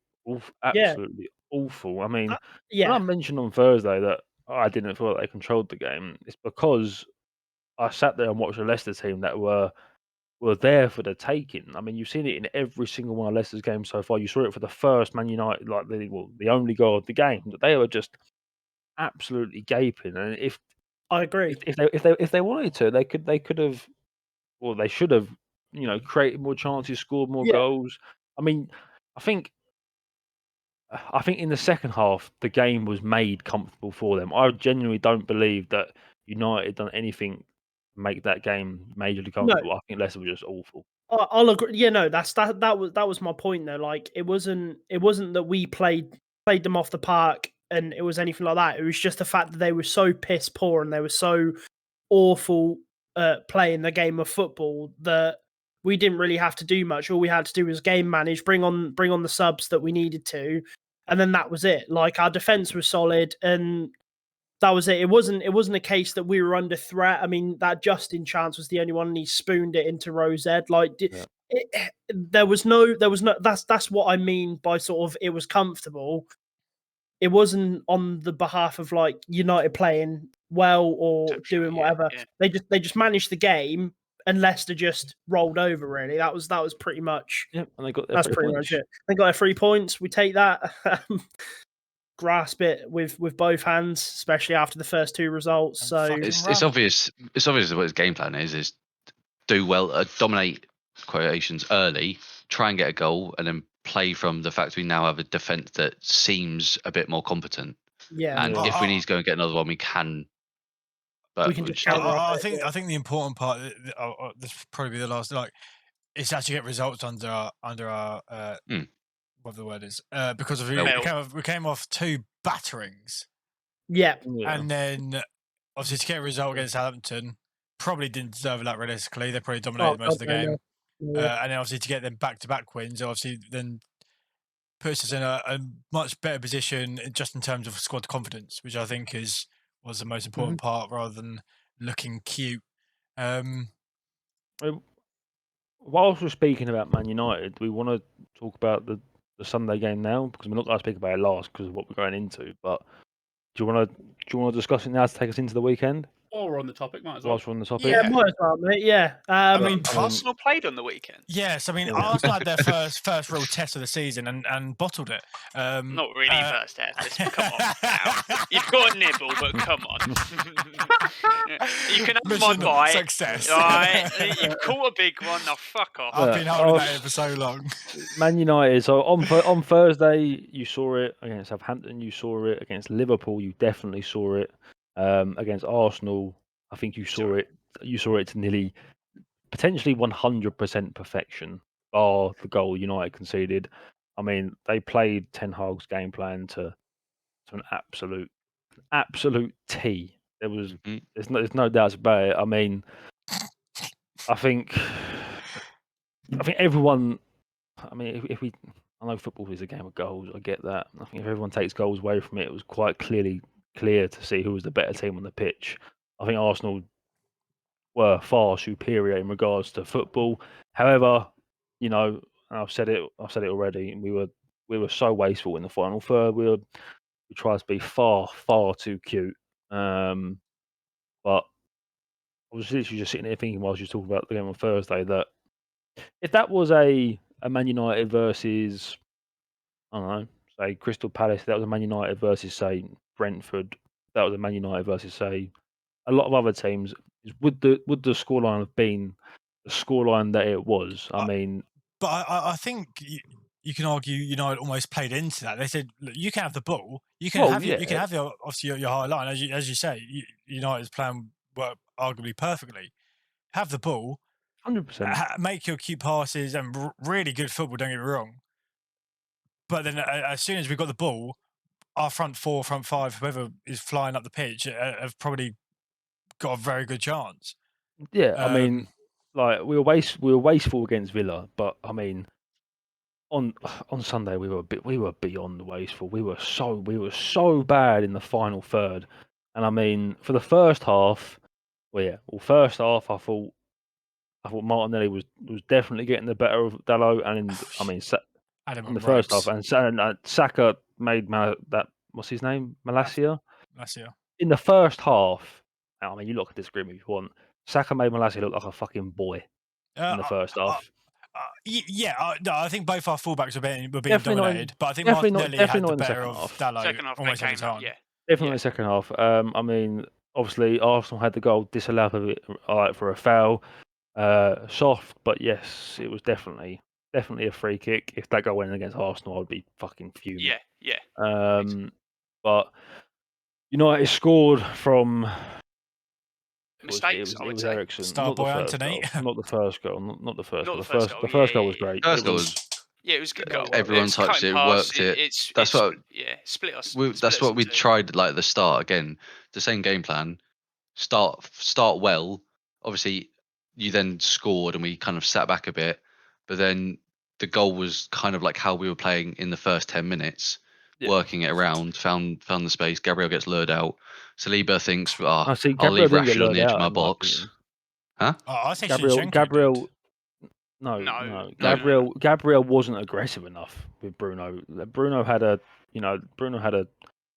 absolutely awful. I mean, when I mentioned on Thursday that I didn't feel like they controlled the game, it's because I sat there and watched a Leicester team that were there for the taking. I mean, you've seen it in every single one of Leicester's games so far. You saw it for the first Man United, like the only goal of the game. That they were just absolutely gaping. And if I agree, if they wanted to, they could have, or they should have, created more chances, scored more goals. I mean, I think in the second half the game was made comfortable for them. I genuinely don't believe that United done anything make that game majorly comfortable. I think Leicester was just awful. I'll agree. Yeah, no, that was my point though. Like it wasn't that we played them off the park and it was anything like that. It was just the fact that they were so piss poor and they were so awful playing the game of football that we didn't really have to do much. All we had to do was game manage, bring on the subs that we needed to, and then that was it. Like our defense was solid and that was it. It wasn't a case that we were under threat. I mean, that Justin chance was the only one, and he spooned it into Rose Ed. Like, there was no. That's what I mean by sort of it was comfortable. It wasn't on the behalf of like United playing well or doing whatever. Yeah. They just managed the game, and Leicester just rolled over. Really, that was pretty much. Yep, and they got that's pretty much it. They got their 3 points. We take that. Grasp it with both hands, especially after the first 2 results. So it's obvious. It's obvious what his game plan is do well, dominate quotations early, try and get a goal, and then play from the fact we now have a defense that seems a bit more competent. Yeah, and if we need to go and get another one, we can. But we can just I think the important part. This will probably be the last. Like, is to actually get results under our what the word is, because we came off 2 batterings. Yeah. And then obviously to get a result against Southampton, probably didn't deserve that realistically. They probably dominated most of the game. Yeah. And then obviously to get them back-to-back wins, obviously then puts us in a much better position just in terms of squad confidence, which I think was the most important part rather than looking cute. Whilst we're speaking about Man United, we want to talk about the Sunday game now because we're not going to speak about it last because of what we're going into. But do you want to discuss it now to take us into the weekend? Or we're on the topic, might as well. Whilst we're on the topic, yeah, might as well, mate. Yeah. I mean, Arsenal played on the weekend. Yes, I mean Arsenal had their first real test of the season and bottled it. Not really first test. Come on, now. You've got a nibble, but come on. You can have my bite. Success. All right, you've caught a big one. Now fuck off. I've been holding that in for so long. Man United. So on Thursday, you saw it against Southampton. You saw it against Liverpool. You definitely saw it. Against Arsenal, I think you saw it. You saw it to nearly potentially 100% perfection, bar the goal United conceded. I mean, they played Ten Hag's game plan to an absolute T. There's no doubts about it. I mean, I think everyone. I mean, I know football is a game of goals. I get that. I think if everyone takes goals away from it, it was quite clear to see who was the better team on the pitch. I think Arsenal were far superior in regards to football. However, I've said it already. We were so wasteful in the final third. We tried to be far too cute. But I was literally just sitting here thinking whilst you were talking about the game on Thursday that if that was a Man United versus, I don't know, say Crystal Palace, that was a Man United versus, say, Brentford, that was a Man United versus, say, a lot of other teams, would the scoreline have been the scoreline that it was? I mean... But I think you can argue United almost played into that. They said, look, you can have the ball, you can have obviously your high line, as you say, United's plan worked arguably perfectly. Have the ball, 100%. Make your cute passes and really good football, don't get me wrong. But then as soon as we got the ball, our front four, front five, whoever is flying up the pitch have probably got a very good chance. Yeah, I mean, like we were wasteful against Villa, but I mean, on Sunday we were beyond wasteful. We were so bad in the final third, and I mean, for the first half, first half I thought Martinelli was definitely getting the better of Dalot, and I mean, in the first half, and Saka made what's his name, Malacia. In the first half, I mean, you lot can disagree with me if you want. Saka made Malacia look like a fucking boy in the first half. No, I think both our fullbacks were being dominated, but I think Martinelli had the better of Dalot second half almost every time. Definitely in the second half. I mean, obviously Arsenal had the goal disallowed for a foul. Soft, but yes, it was definitely a free kick. If that goal went against Arsenal, I'd be fucking fuming. Yeah. But United scored from mistakes. It was Eriksen, Starboy Anthony. Not the first goal. Not the first goal. The first first goal was great. First goal was. Yeah, it was a good goal. Everyone touched it, worked it. Split us. That's what we tried like at the start. Again, the same game plan. Start well. Obviously, you then scored and we kind of sat back a bit, but then the goal was kind of like how we were playing in the first 10 minutes. Working it around, found the space. Gabriel gets lured out. Saliba thinks, I'll leave Rashford on the edge of my box. Huh? I think Gabriel. No. Gabriel wasn't aggressive enough with Bruno. Bruno had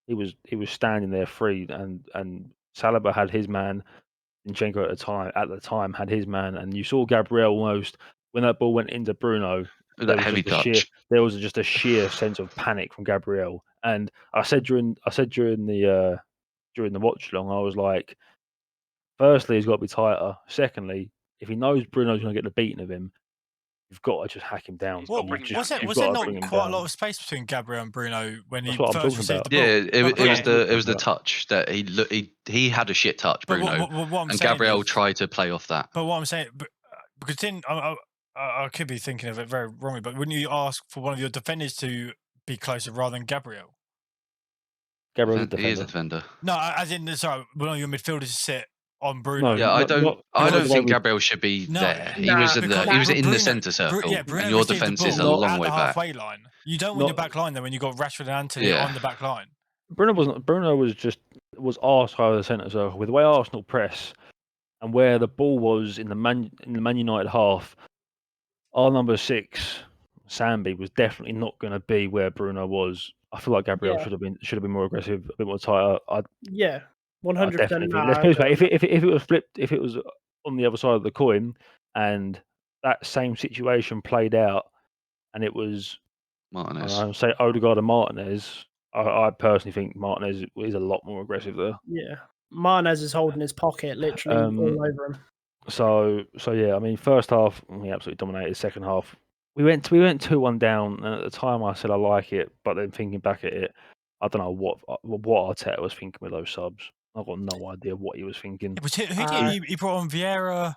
he was standing there free, and Saliba had his man. Zinchenko at the time had his man, and you saw Gabriel almost when that ball went into Bruno. That heavy touch. There was just a sheer sense of panic from Gabriel, and I said during the watch long, I was like, firstly, he's got to be tighter. Secondly, if he knows Bruno's going to get the beating of him, you've got to just hack him down. Was there not quite a lot of space between Gabriel and Bruno when he first received the ball? Yeah, it was the touch that he had a shit touch, Bruno, and Gabriel tried to play off that. But what I'm saying, because I could be thinking of it very wrongly, but wouldn't you ask for one of your defenders to be closer rather than Gabriel? Gabriel's a defender. He is a defender. No, as in, sorry, one of your midfielders to sit on Bruno. No, I don't think Gabriel should be there. He was in the centre circle, and your defence is a long way back. Line. You don't win your back line though when you got Rashford and Anthony on the back line. Bruno was arse high of the centre circle with the way Arsenal press and where the ball was in the Man United half. Our number 6, Sambi, was definitely not going to be where Bruno was. I feel like Gabriel should have been more aggressive, a bit more tighter. 100%. Let's put it back. If it was flipped, if it was on the other side of the coin, and that same situation played out, and it was Martinez, I say Odegaard and Martinez, I personally think Martinez is a lot more aggressive there. Yeah, Martinez is holding his pocket literally all over him. So yeah, I mean, first half we absolutely dominated. Second half we went 2-1 down, and at the time I said I like it, but then thinking back at it, I don't know what Arteta was thinking with those subs. I've got no idea what he was thinking. Who did he brought on Vieira?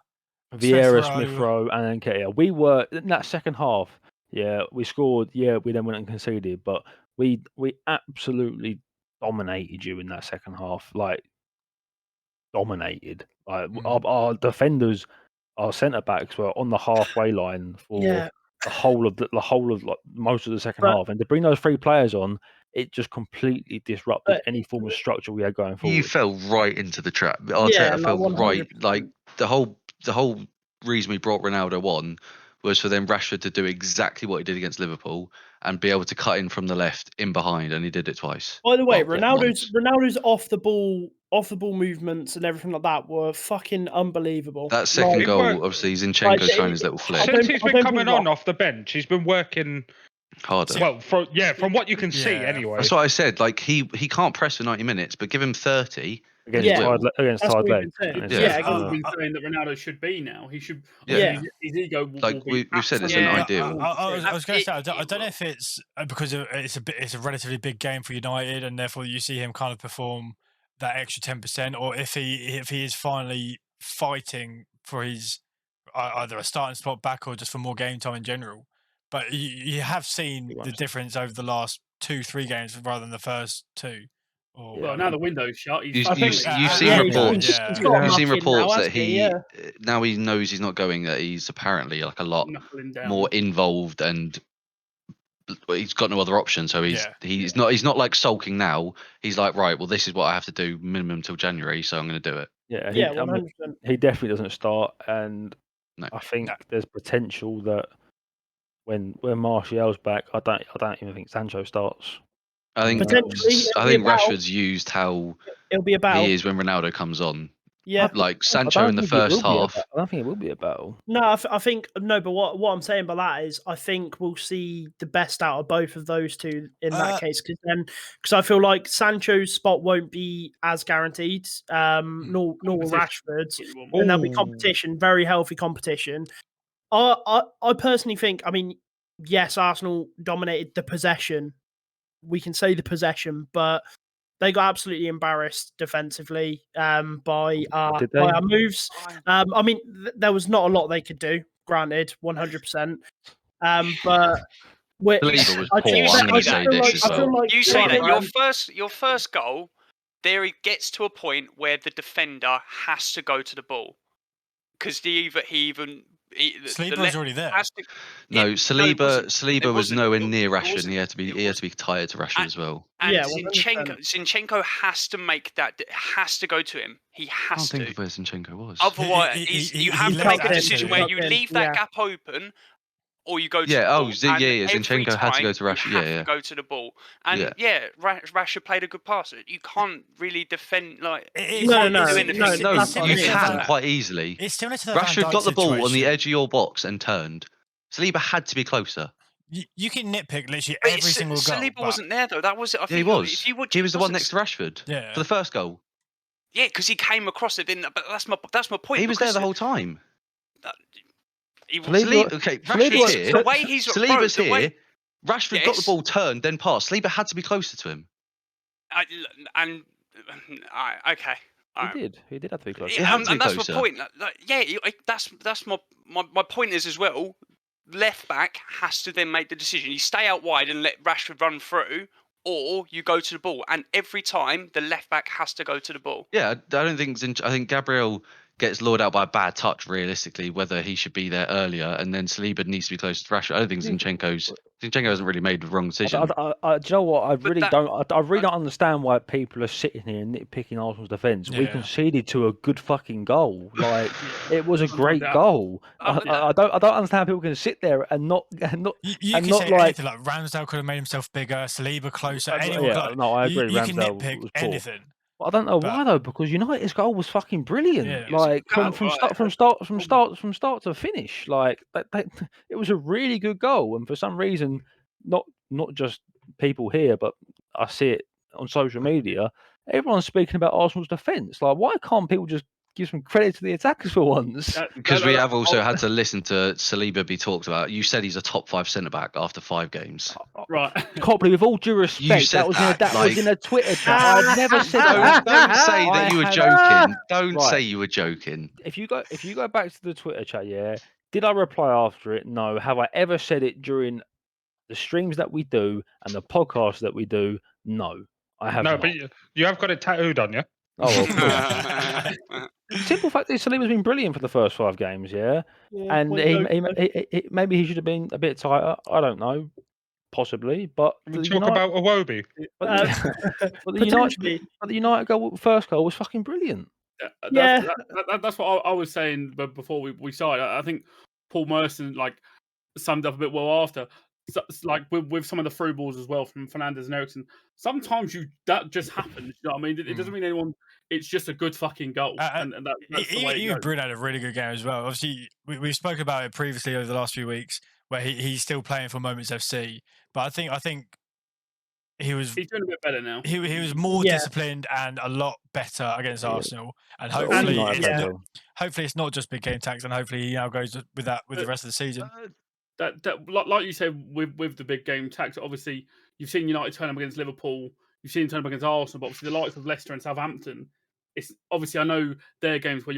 Smith Vieira, Rowe. Smith Rowe, and Nketiah. We were in that second half. Yeah, we scored. Yeah, we then went and conceded, but we absolutely dominated you in that second half. Like dominated. Like our defenders, our centre backs were on the halfway line for the whole of like, most of the second half, and to bring those 3 players on, it just completely disrupted any form of structure we had going forward. You fell right into the trap. Arteta fell right. Like the whole reason we brought Ronaldo on was for then Rashford to do exactly what he did against Liverpool and be able to cut in from the left in behind, and he did it twice. By the way, Ronaldo's off the ball movements and everything like that were fucking unbelievable. That second goal, obviously, Zinchenko's showing his little flick. Since he's been coming on off the bench, he's been working harder. Well, from what you can see, anyway. That's what I said. Like he can't press for 90 minutes, but give him 30 against tired legs. Against we've been saying that Ronaldo should be now. He should. His ego will like be we've said, it's an ideal. I was going to say, I don't know if it's because it's a relatively big game for United, and therefore you see him kind of perform that extra 10%, or if he is finally fighting for his either a starting spot back or just for more game time in general. But you have seen the difference over the last 2-3 games rather than the first 2. Well, now the window's shut. You've seen reports. You've seen reports that he now he knows he's not going. That he's apparently like a lot more involved, and he's got no other option. So he's not like sulking now. He's like, right, well, this is what I have to do minimum till January, so I'm going to do it. Yeah, he definitely doesn't start, and I think there's potential that when Martial's back, I don't even think Sancho starts. I think Rashford's used how it'll be about he is when Ronaldo comes on. Yeah, like Sancho in the first half. I don't think it will be a battle. No, I think no. But what I'm saying by that is, I think we'll see the best out of both of those two in that case. Because I feel like Sancho's spot won't be as guaranteed, nor Rashford's, and there'll be competition, very healthy competition. I personally think, I mean, yes, Arsenal dominated the possession. We can say the possession, but they got absolutely embarrassed defensively by our moves. I mean, there was not a lot they could do. Granted, 100%. But you say that your first goal, there it gets to a point where the defender has to go to the ball because Saliba was already there. Saliba was nowhere near Rashford, and he had to be tired to Rashford as well. And Zinchenko has to make that. Has to go to him. He has to. I don't think where Zinchenko was. Otherwise, you have to make a decision where you leave that gap open, or you go to the ball. Zinchenko had to go to Rashford. You have to go to the ball. And Rashford played a good pass. You can't really defend like. No. You can quite easily. It's similar to the Rashford got the ball on the edge of your box and turned. Saliba had to be closer. You can nitpick literally every single goal. Saliba wasn't there though. That was. I think he was. He was the one next to Rashford for the first goal. Yeah, because he came across it. But that's my point. He was there the whole time. Rashford's here. The way he's Saliba's here. Rashford got the ball turned, then passed. Saliba had to be closer to him. Okay. He did have to be closer. And that's my point. That's my point is as well. Left back has to then make the decision. You stay out wide and let Rashford run through, or you go to the ball. And every time the left back has to go to the ball. Yeah, I think Gabriel gets lured out by a bad touch, realistically, whether he should be there earlier, and then Saliba needs to be closer to Rashford. I don't think Zinchenko hasn't really made the wrong decision. Do you know what? I really don't understand why people are sitting here nitpicking Arsenal's defence. We conceded to a good fucking goal. Like it was a great goal. I don't understand how people can sit there and not. You can say anything like Ramsdale could have made himself bigger, Saliba closer. I agree. You can Ramsdale nitpick was poor. anything. I don't know why though, because United's goal was fucking brilliant. Yeah, like from start to finish. Like it was a really good goal, and for some reason, not just people here, but I see it on social media. Everyone's speaking about Arsenal's defence. Like, why can't people just give some credit to the attackers for once. Because we have also had to listen to Saliba be talked about. You said he's a top 5 centre back after 5 games. Right. Can't believe, with all due respect, said that was that, in a Twitter chat. I've never said that. Don't say that you were joking. Don't say you were joking. If you go back to the Twitter chat, yeah, did I reply after it? No. Have I ever said it during the streams that we do and the podcasts that we do? No, I have not. But you have got it tattooed on you. Oh, of course. Simple fact is, Saliba's been brilliant for the first 5 games, yeah. And maybe he should have been a bit tighter. I don't know, possibly. But We talk about Iwobi. But the United first goal was fucking brilliant. That's what I was saying before we started. I think Paul Merson summed up a bit well after. So, with some of the through balls as well from Fernandes and Eriksen, sometimes that just happens. You know what I mean? It doesn't mean anyone. It's just a good fucking goal, and that's the way. Bruno had a really good game as well. Obviously, we spoke about it previously over the last few weeks, where he's still playing for Moments FC. But I think he's doing a bit better now. He was more disciplined and a lot better against Arsenal, and hopefully it's not just big game tax, and hopefully he now goes with that with the rest of the season. That like you said with the big game tax, obviously you've seen United turn up against Liverpool, you've seen them turn up against Arsenal, but obviously the likes of Leicester and Southampton, it's obviously, I know they're games where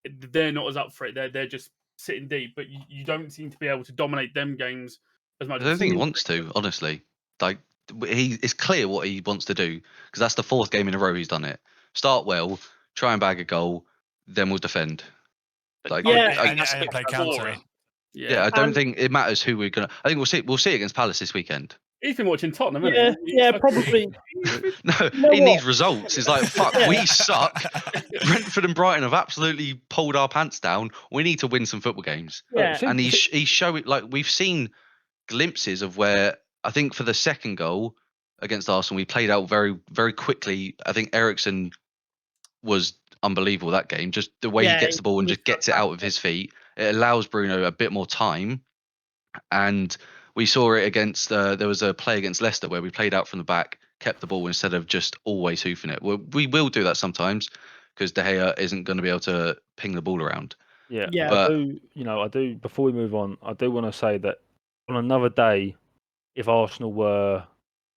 they're not as up for it, they're just sitting deep, but you don't seem to be able to dominate them games as much. I don't think he wants to, honestly. It's clear what he wants to do, because that's the 4th game in a row he's done it. Start well, try and bag a goal, then we'll defend. And play counter. Yeah, I don't think it matters who we're gonna. I think we'll see it against Palace this weekend. He's been watching Tottenham, hasn't he? Yeah, probably. No, he needs results. It's like, fuck, we suck. Brentford and Brighton have absolutely pulled our pants down. We need to win some football games. Yeah. And he's showing, we've seen glimpses of where, I think for the second goal against Arsenal, we played out very, very quickly. I think Eriksen was unbelievable that game. Just the way he gets the ball and just gets it out of his feet. It allows Bruno a bit more time. And we saw it against, there was a play against Leicester where we played out from the back, kept the ball instead of just always hoofing it. We will do that sometimes, because De Gea isn't going to be able to ping the ball around. Yeah. But I do. Before we move on, I do want to say that on another day, if Arsenal were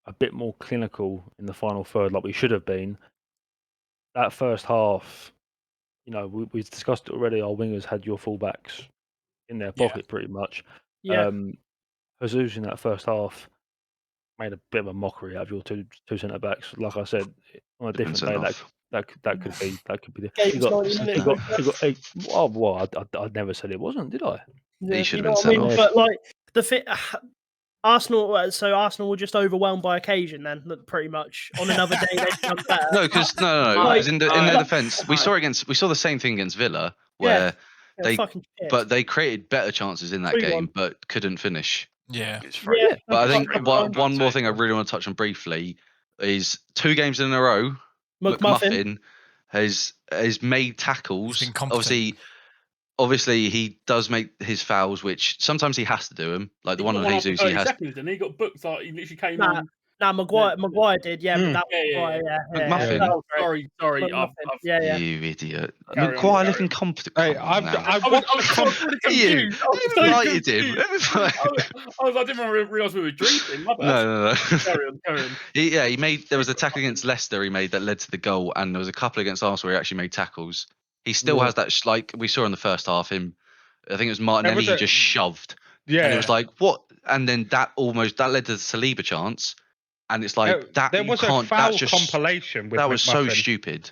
a bit more clinical in the final third, like we should have been, that first half, we've discussed it already. Our wingers had your fullbacks in their pocket pretty much. Yeah. Jesus in that first half made a bit of a mockery out of your two centre backs. Like I said, on a different day, that could be I never said it wasn't, did I? He should have been sent off. But Arsenal, so Arsenal were just overwhelmed by occasion then, pretty much. On another day, they'd come better. No, because in their defence, we saw the same thing against Villa, where they created better chances in that game, but couldn't finish. Yeah. But I think one more thing I really want to touch on briefly is 2 games in a row, McMuffin has made tackles. Obviously, he does make his fouls, which sometimes he has to do them. Like the one on Jesus, he has. And he got booked. He literally came on. No, Maguire did, but that McMuffin. Oh, sorry. You idiot. Maguire looking competent. Hey, I was confused. I didn't realise we were drinking. No. Carry on. He made. There was a tackle against Leicester he made that led to the goal, and there was a couple against Arsenal where he actually made tackles. He still has that, like we saw in the first half. I think it was Martinelli he just shoved. Yeah. And it was like, what? And then that led to the Saliba chance. And it's like, there was a foul compilation with that was McMuffin. So stupid.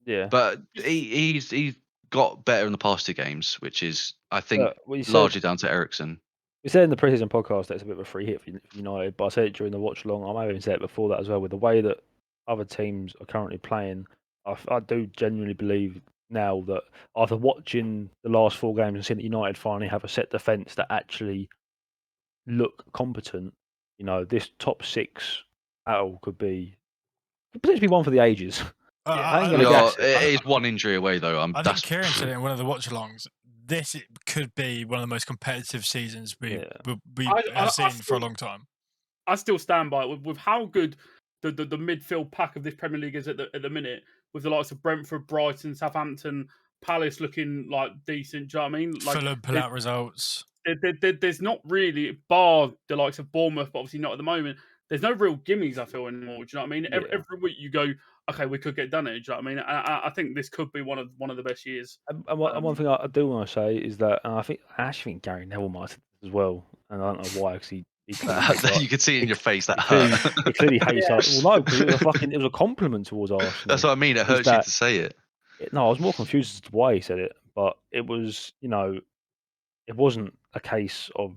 Yeah. But he's got better in the past 2 games, which is, I think, largely down to Eriksen. We said in the pre-season podcast that it's a bit of a free hit for United, but I said it during the watch along. I may have even said it before that as well. With the way that other teams are currently playing, I do genuinely believe now that after watching the last 4 games and seeing that United finally have a set defence that actually look competent, this top 6 battle could potentially one for the ages. It is one injury away, though. I think Kieran said it in one of the watch-alongs. This could be one of the most competitive seasons we've seen for a long time. I still stand by it with how good the midfield pack of this Premier League is at the minute. with the likes of Brentford, Brighton, Southampton, Palace looking like decent. Do you know what I mean? Like Fulham pull out results. there's not really, bar the likes of Bournemouth, but obviously not at the moment. There's no real gimmies, I feel, anymore. Do you know what I mean? Every week you go, okay, we could get done it. Do you know what I mean? I think this could be one of the best years. And one thing I do want to say is that I actually think Gary Neville might have said this as well, and I don't know why, because he you could see it in your face that clearly, hurt. he clearly hates us. Well, no, because it was a compliment towards Arsenal. That's what I mean. It hurts you to say it. No, I was more confused as to why he said it, but it was, it wasn't a case of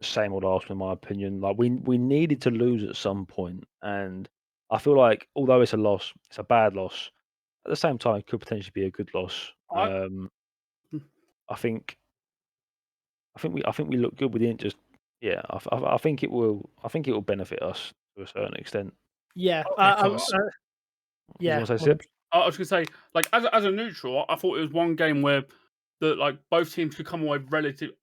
the same old Arsenal, in my opinion. Like we needed to lose at some point, and I feel like although it's a loss, it's a bad loss. At the same time, it could potentially be a good loss. I think we look good with the just. Yeah, I think it will. I think it will benefit us to a certain extent. Yeah, yeah. Say, Sib? I was going to say, like, as a neutral, I thought it was one game where both teams could come away relatively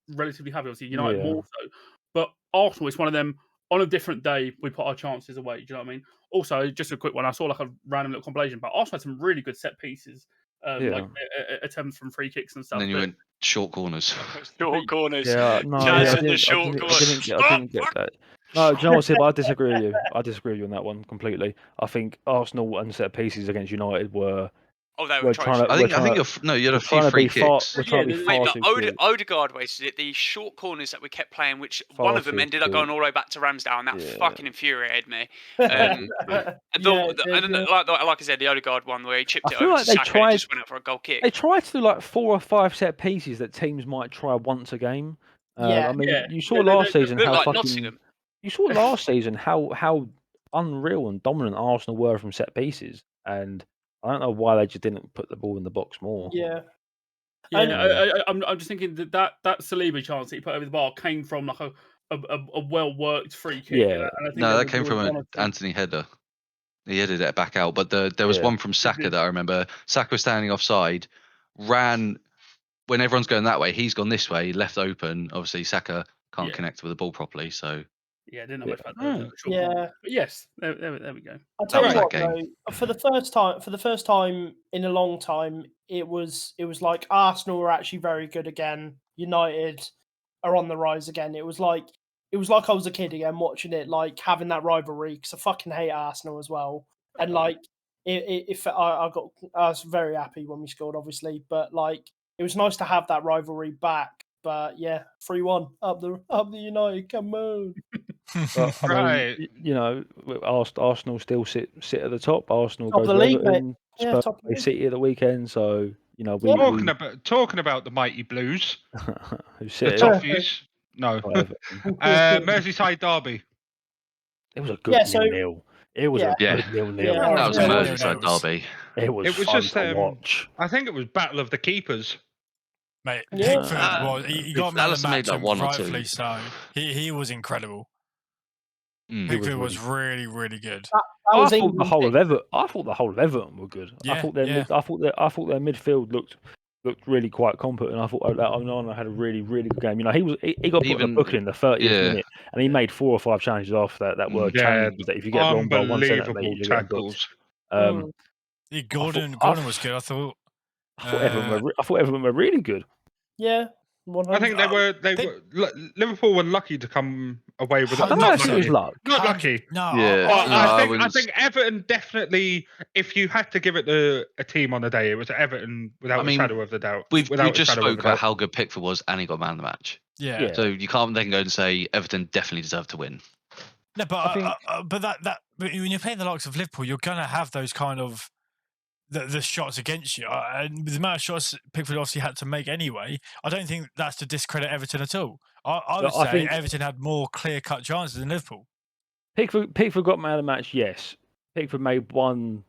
happy. Obviously, United more so, but Arsenal is one of them. On a different day, we put our chances away. Do you know what I mean? Also, just a quick one. I saw like a random little compilation, but Arsenal had some really good set pieces, like attempts from free kicks and stuff. And then you went short corners. Short corners. Yeah, no, I didn't get that. No, do you know what, Sib? I disagree with you. I disagree with you on that one completely. I think Arsenal and set pieces against United were. Oh, they were trying. I think you had a few free kicks. Odegaard wasted it. The short corners that we kept playing, which one of them ended up going all the way back to Ramsdale, and that fucking infuriated me. And like I said, the Odegaard one where he chipped it over to Saka and just went up for a goal kick. They tried to do like 4 or 5 set pieces that teams might try once a game. I mean, you saw last season how fucking. You saw last season how unreal and dominant Arsenal were from set pieces, and I don't know why they just didn't put the ball in the box more. Yeah. I'm just thinking that Saliba chance that he put over the bar came from like a well worked free kick. Yeah. And I think that came from an Anthony header. He headed it back out, but there was one from Saka that I remember. Saka was standing offside, ran when everyone's going that way. He's gone this way, left open. Obviously, Saka can't connect with the ball properly, so. Yeah, I didn't know much about that. But yes, there we go. I'll tell you what, though, for the first time in a long time, it was like Arsenal were actually very good again. United are on the rise again. It was like I was a kid again watching it, like having that rivalry, because I fucking hate Arsenal as well. And like, I was very happy when we scored, obviously, but like it was nice to have that rivalry back. But yeah, 3-1 up the United. Come on. But, I mean, Arsenal still sit at the top. Arsenal top goes of the league, mate. Spurs play City at the weekend, so talking about the mighty Blues, who sit the Toffees. No, Merseyside derby. It was a good 0-0. It was a good 0-0. That was a Merseyside derby. It was fun just to watch. I think it was battle of the keepers. Mate, Pickford he got man of the match, like one or two. rightfully so. He was incredible. Pickford was really, really good. I thought the whole of Everton were good. Yeah, I thought their midfield looked really quite competent. I thought Onana had a really, really good game. You know, he got put in the booking in the 30th minute, and he made 4 or 5 challenges after that were challenges that if you get wrong by 1 centimetre, you get booked. Gordon was good. I thought Everton were really good. Yeah. 100%. I think they were Liverpool were lucky to come away with it. I don't know if it was luck. Not lucky. No. Yeah. I think Everton definitely, if you had to give it a team on the day, it was Everton without a shadow of a doubt. We just spoke about how good Pickford was, and he got man of the match. Yeah. So you can't then go and say Everton definitely deserved to win. No, but when you're playing the likes of Liverpool, you're gonna have those kind of the shots against you, and with the amount of shots Pickford obviously had to make anyway, I don't think that's to discredit Everton at all. I would say Everton had more clear-cut chances than Liverpool. Pickford got man of the match, yes. Pickford made 1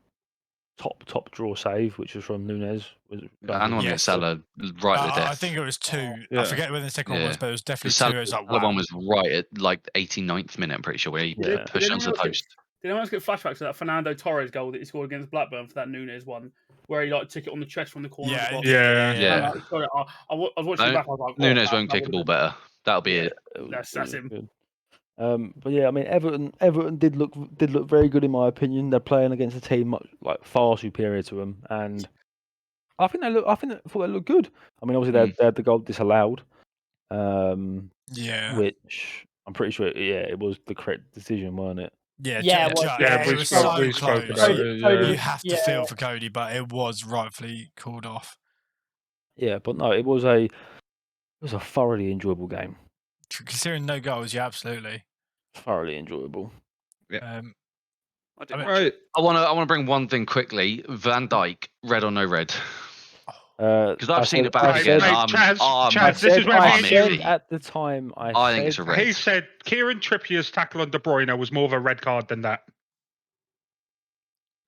top draw save, which was from Nunez. And on Salah right at the death. I think it was 2. I forget when the second one was, but it was definitely 2. It was like, wow. The one was right at like the 89th minute, I'm pretty sure, where he pushed onto the post. Did anyone else get flashbacks to that Fernando Torres goal that he scored against Blackburn for that Nunez one, where he like took it on the chest from the corner? Yeah. I was watching it back. I was like, Nunez won't kick a ball better. That'll be it. That's him. But yeah, I mean, Everton did look very good in my opinion. They're playing against a team much far superior to them, and I thought they looked good. I mean, obviously they had the goal disallowed, Yeah. which I'm pretty sure, it was the correct decision, wasn't it? Yeah, Yeah, it was. it was so we spoke close. about it. You Yeah. have to feel for Cody, but it was rightfully called off. Yeah, but no, it was a thoroughly enjoyable game. Considering no goals, yeah, absolutely. Thoroughly enjoyable. Yeah. I didn't watch Right. it. I want to bring one thing quickly. Van Dijk, red or no red? Because I've seen it back Right, again. mate, Chaz, this is where I me said and you- at the time. I think it's a red. He said Kieran Trippier's tackle on De Bruyne was more of a red card than that.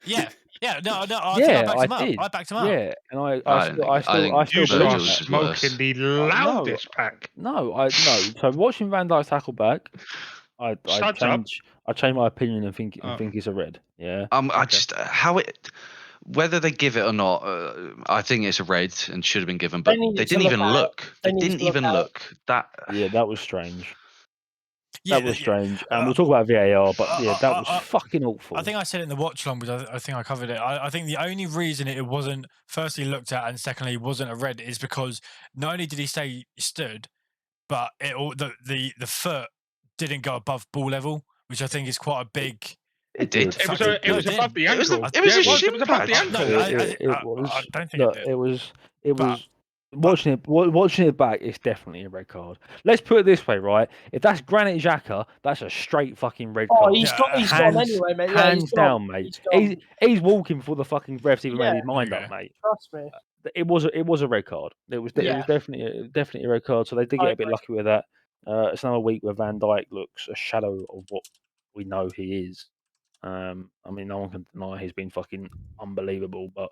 Yeah, no, I did. backed him up. Yeah, and I I think You still are believe that. Virgil's is worse. smoking the loudest pack. No. So watching Van Dijk's tackle back, I Studs up. changed my opinion and think Oh. it's a red. Yeah. I just whether they give it or not, I think it's a red and should have been given, but need they to didn't look even out. look. They They need didn't to look even out. look. That Yeah, that was strange. Yeah, That was strange. And we'll talk about VAR, but yeah, that was fucking awful. I think I said it in the watch long, but I think I covered it. I think the only reason it wasn't firstly looked at and secondly wasn't a red is because not only did he stay stood, but the foot didn't go above ball level, which I think is quite a big. it did. It was above the It was ankle. it was a it shin was above the pad. ankle. No, it was. I don't think Look, it did. it was. But- Watching it back, it's definitely a red card. Let's put it this way, right? If that's Granit Xhaka, that's a straight fucking red Oh, card. he's gone Hands- anyway, mate. Yeah, Hands he's gone. down, mate. He's gone. He's walking before the fucking refs even made his mind Yeah. up, mate. Trust me. It was a red card. It was Yeah. definitely a red card. So they did I get a bit agree. lucky with that. It's another week where Van Dijk looks a shadow of what we know he is. I mean, no one can deny he's been fucking unbelievable, but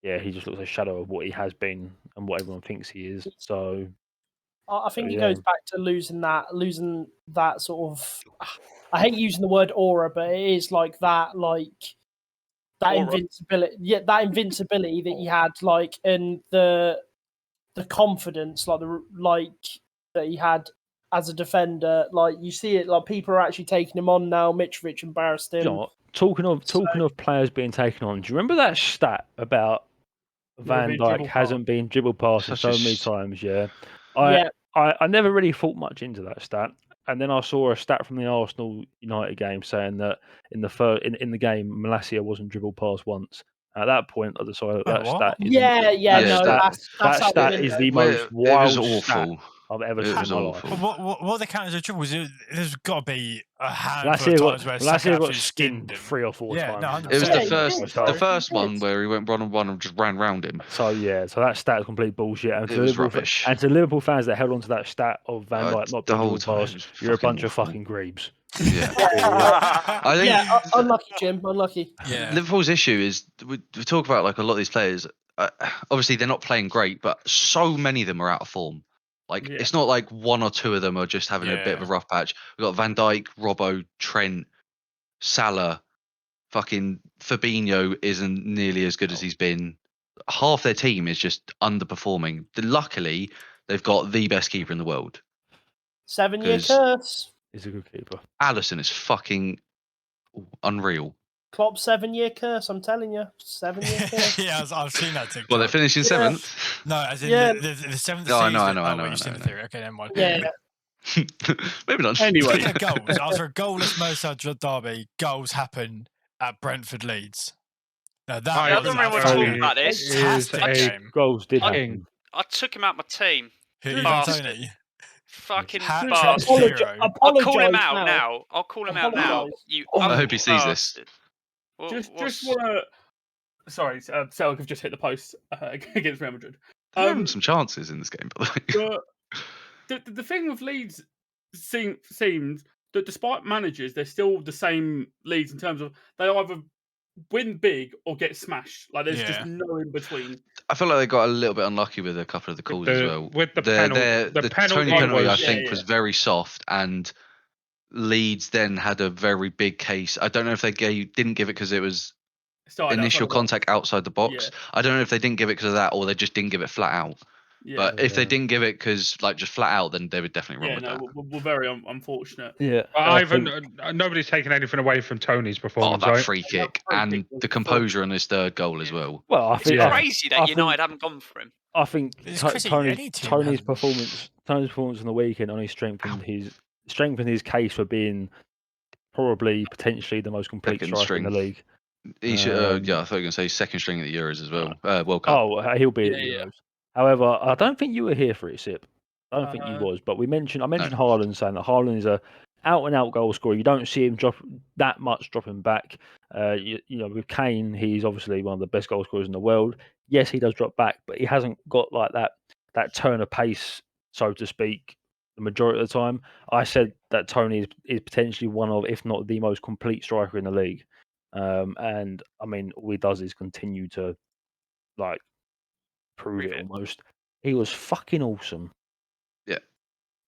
yeah, he just looks a shadow of what he has been and what everyone thinks he is. So I think it yeah. goes back to losing that sort of. I hate using the word aura, but it is like that Aura. invincibility. Yeah, that invincibility that he had, and the confidence, that he had as a defender. Like you see it, like people are actually taking him on now. Mitrovic embarrassed him. You know what? Talking of players being taken on, do you remember that stat about Van been Dijk dribbled hasn't been dribbled past Such so a many s- times? Yeah, Yeah. I never really thought much into that stat, and then I saw a stat from the Arsenal United game saying that in the game Malacia wasn't dribbled past once. At that point, I decided that what? stat is Yeah, Yeah, no, that's that out the stat is window. the most It wild was stat awful. I've ever It seen in was my awful. life. But what the count as a triple was? There's got to be a handful Malacia of times where Saka got absolutely skinned skinned him. 3 or 4 Yeah, times. no, 100%. It was Yeah, the he first, did, the bro. first He one did. where he went 1-on-1 and just ran round him. So that stat is complete bullshit. And It to was Liverpool, rubbish. And to Liverpool fans that held on to that stat of Van Dijk not The being whole dribbled time, past, it was you're a fucking bunch of awful. fucking grebes. Yeah. I I think Yeah, unlucky, Jim. Unlucky. Yeah. Liverpool's issue is we talk about like a lot of these players. Obviously, they're not playing great, but so many of them are out of form. Like Yeah. it's not like one or two of them are just having a bit of a rough patch. We've got Van Dijk, Robbo, Trent, Salah, fucking Fabinho isn't nearly as good as he's been. Half their team is just underperforming. Luckily, they've got the best keeper in the world. 7-year 'Cause- curse. He's a good keeper. Allison is fucking unreal. Klopp's 7-year curse. I'm telling you, 7-year curse. Yeah, I've seen that TikTok. Well, they're finishing Yeah. seventh. No, as in Yeah. the seventh No, I season. know, I know, I Oh, know, wait, I you've seen know, the I know. theory. Okay, never mind. Yeah. Maybe not. Anyway. Speaking of goals, after a goalless Merseyside derby, goals happen at Brentford Leeds. Now that I was don't really want a to talk fucking about this. fantastic Is a game. Goals did I- happen. I took him out my team. Who you Bastard. Tony? Fucking Hat-trick bastard. hero. I'll call him Apologise out now. I'll call him out now. Apologise. You I ugly hope he sees this. bastard. What- Just what's- want to. Sorry, Selk have just hit the post against Real Madrid. They're having some chances in this game, by the way. But the thing with Leeds seems that despite managers, they're still the same Leeds in terms of they either win big or get smashed. Like there's just no in between. I feel like they got a little bit unlucky with a couple of the calls as well. With the Their- penalty, the the penalty Tony penalty, I was think, Yeah, was yeah. very soft, and Leeds then had a very big case. I don't know if they didn't give it because it was Started outside initial the box. contact outside the box. Yeah. I don't know if they didn't give it because of that, or they just didn't give it flat out. Yeah. But if they Yeah. didn't give it because like just flat out, then they would definitely run Yeah, with no, that. we're very unfortunate. Yeah. I think- nobody's taken anything away from Tony's Oh, performance, that right? free That kick free and kick was the phenomenal. composure on his third goal as Yeah. well. well, I It's think Yeah. crazy that I United think- haven't gone for him. I think It's crazy, any team Tony's hasn't. performance on the weekend only strengthened his case for being probably potentially the most complete Second striker in the string. league. He should, yeah, I Um, thought you were going to say second string at the Euros as well. World Cup. Oh, he'll be at Yeah, yeah. Euros. However, I don't think you were here for it, Sip. I don't think you was, but I mentioned Haaland, saying that Haaland is a out and out goal scorer. You don't see him drop that much dropping back. You know, with Kane, he's obviously one of the best goal scorers in the world. Yes, he does drop back, but he hasn't got like that turn of pace, so to speak, the majority of the time. I said that Tony is potentially one of, if not the most complete striker in the league. And I mean, all he does is continue to like prove it Prove it. almost. He was fucking awesome. Yeah.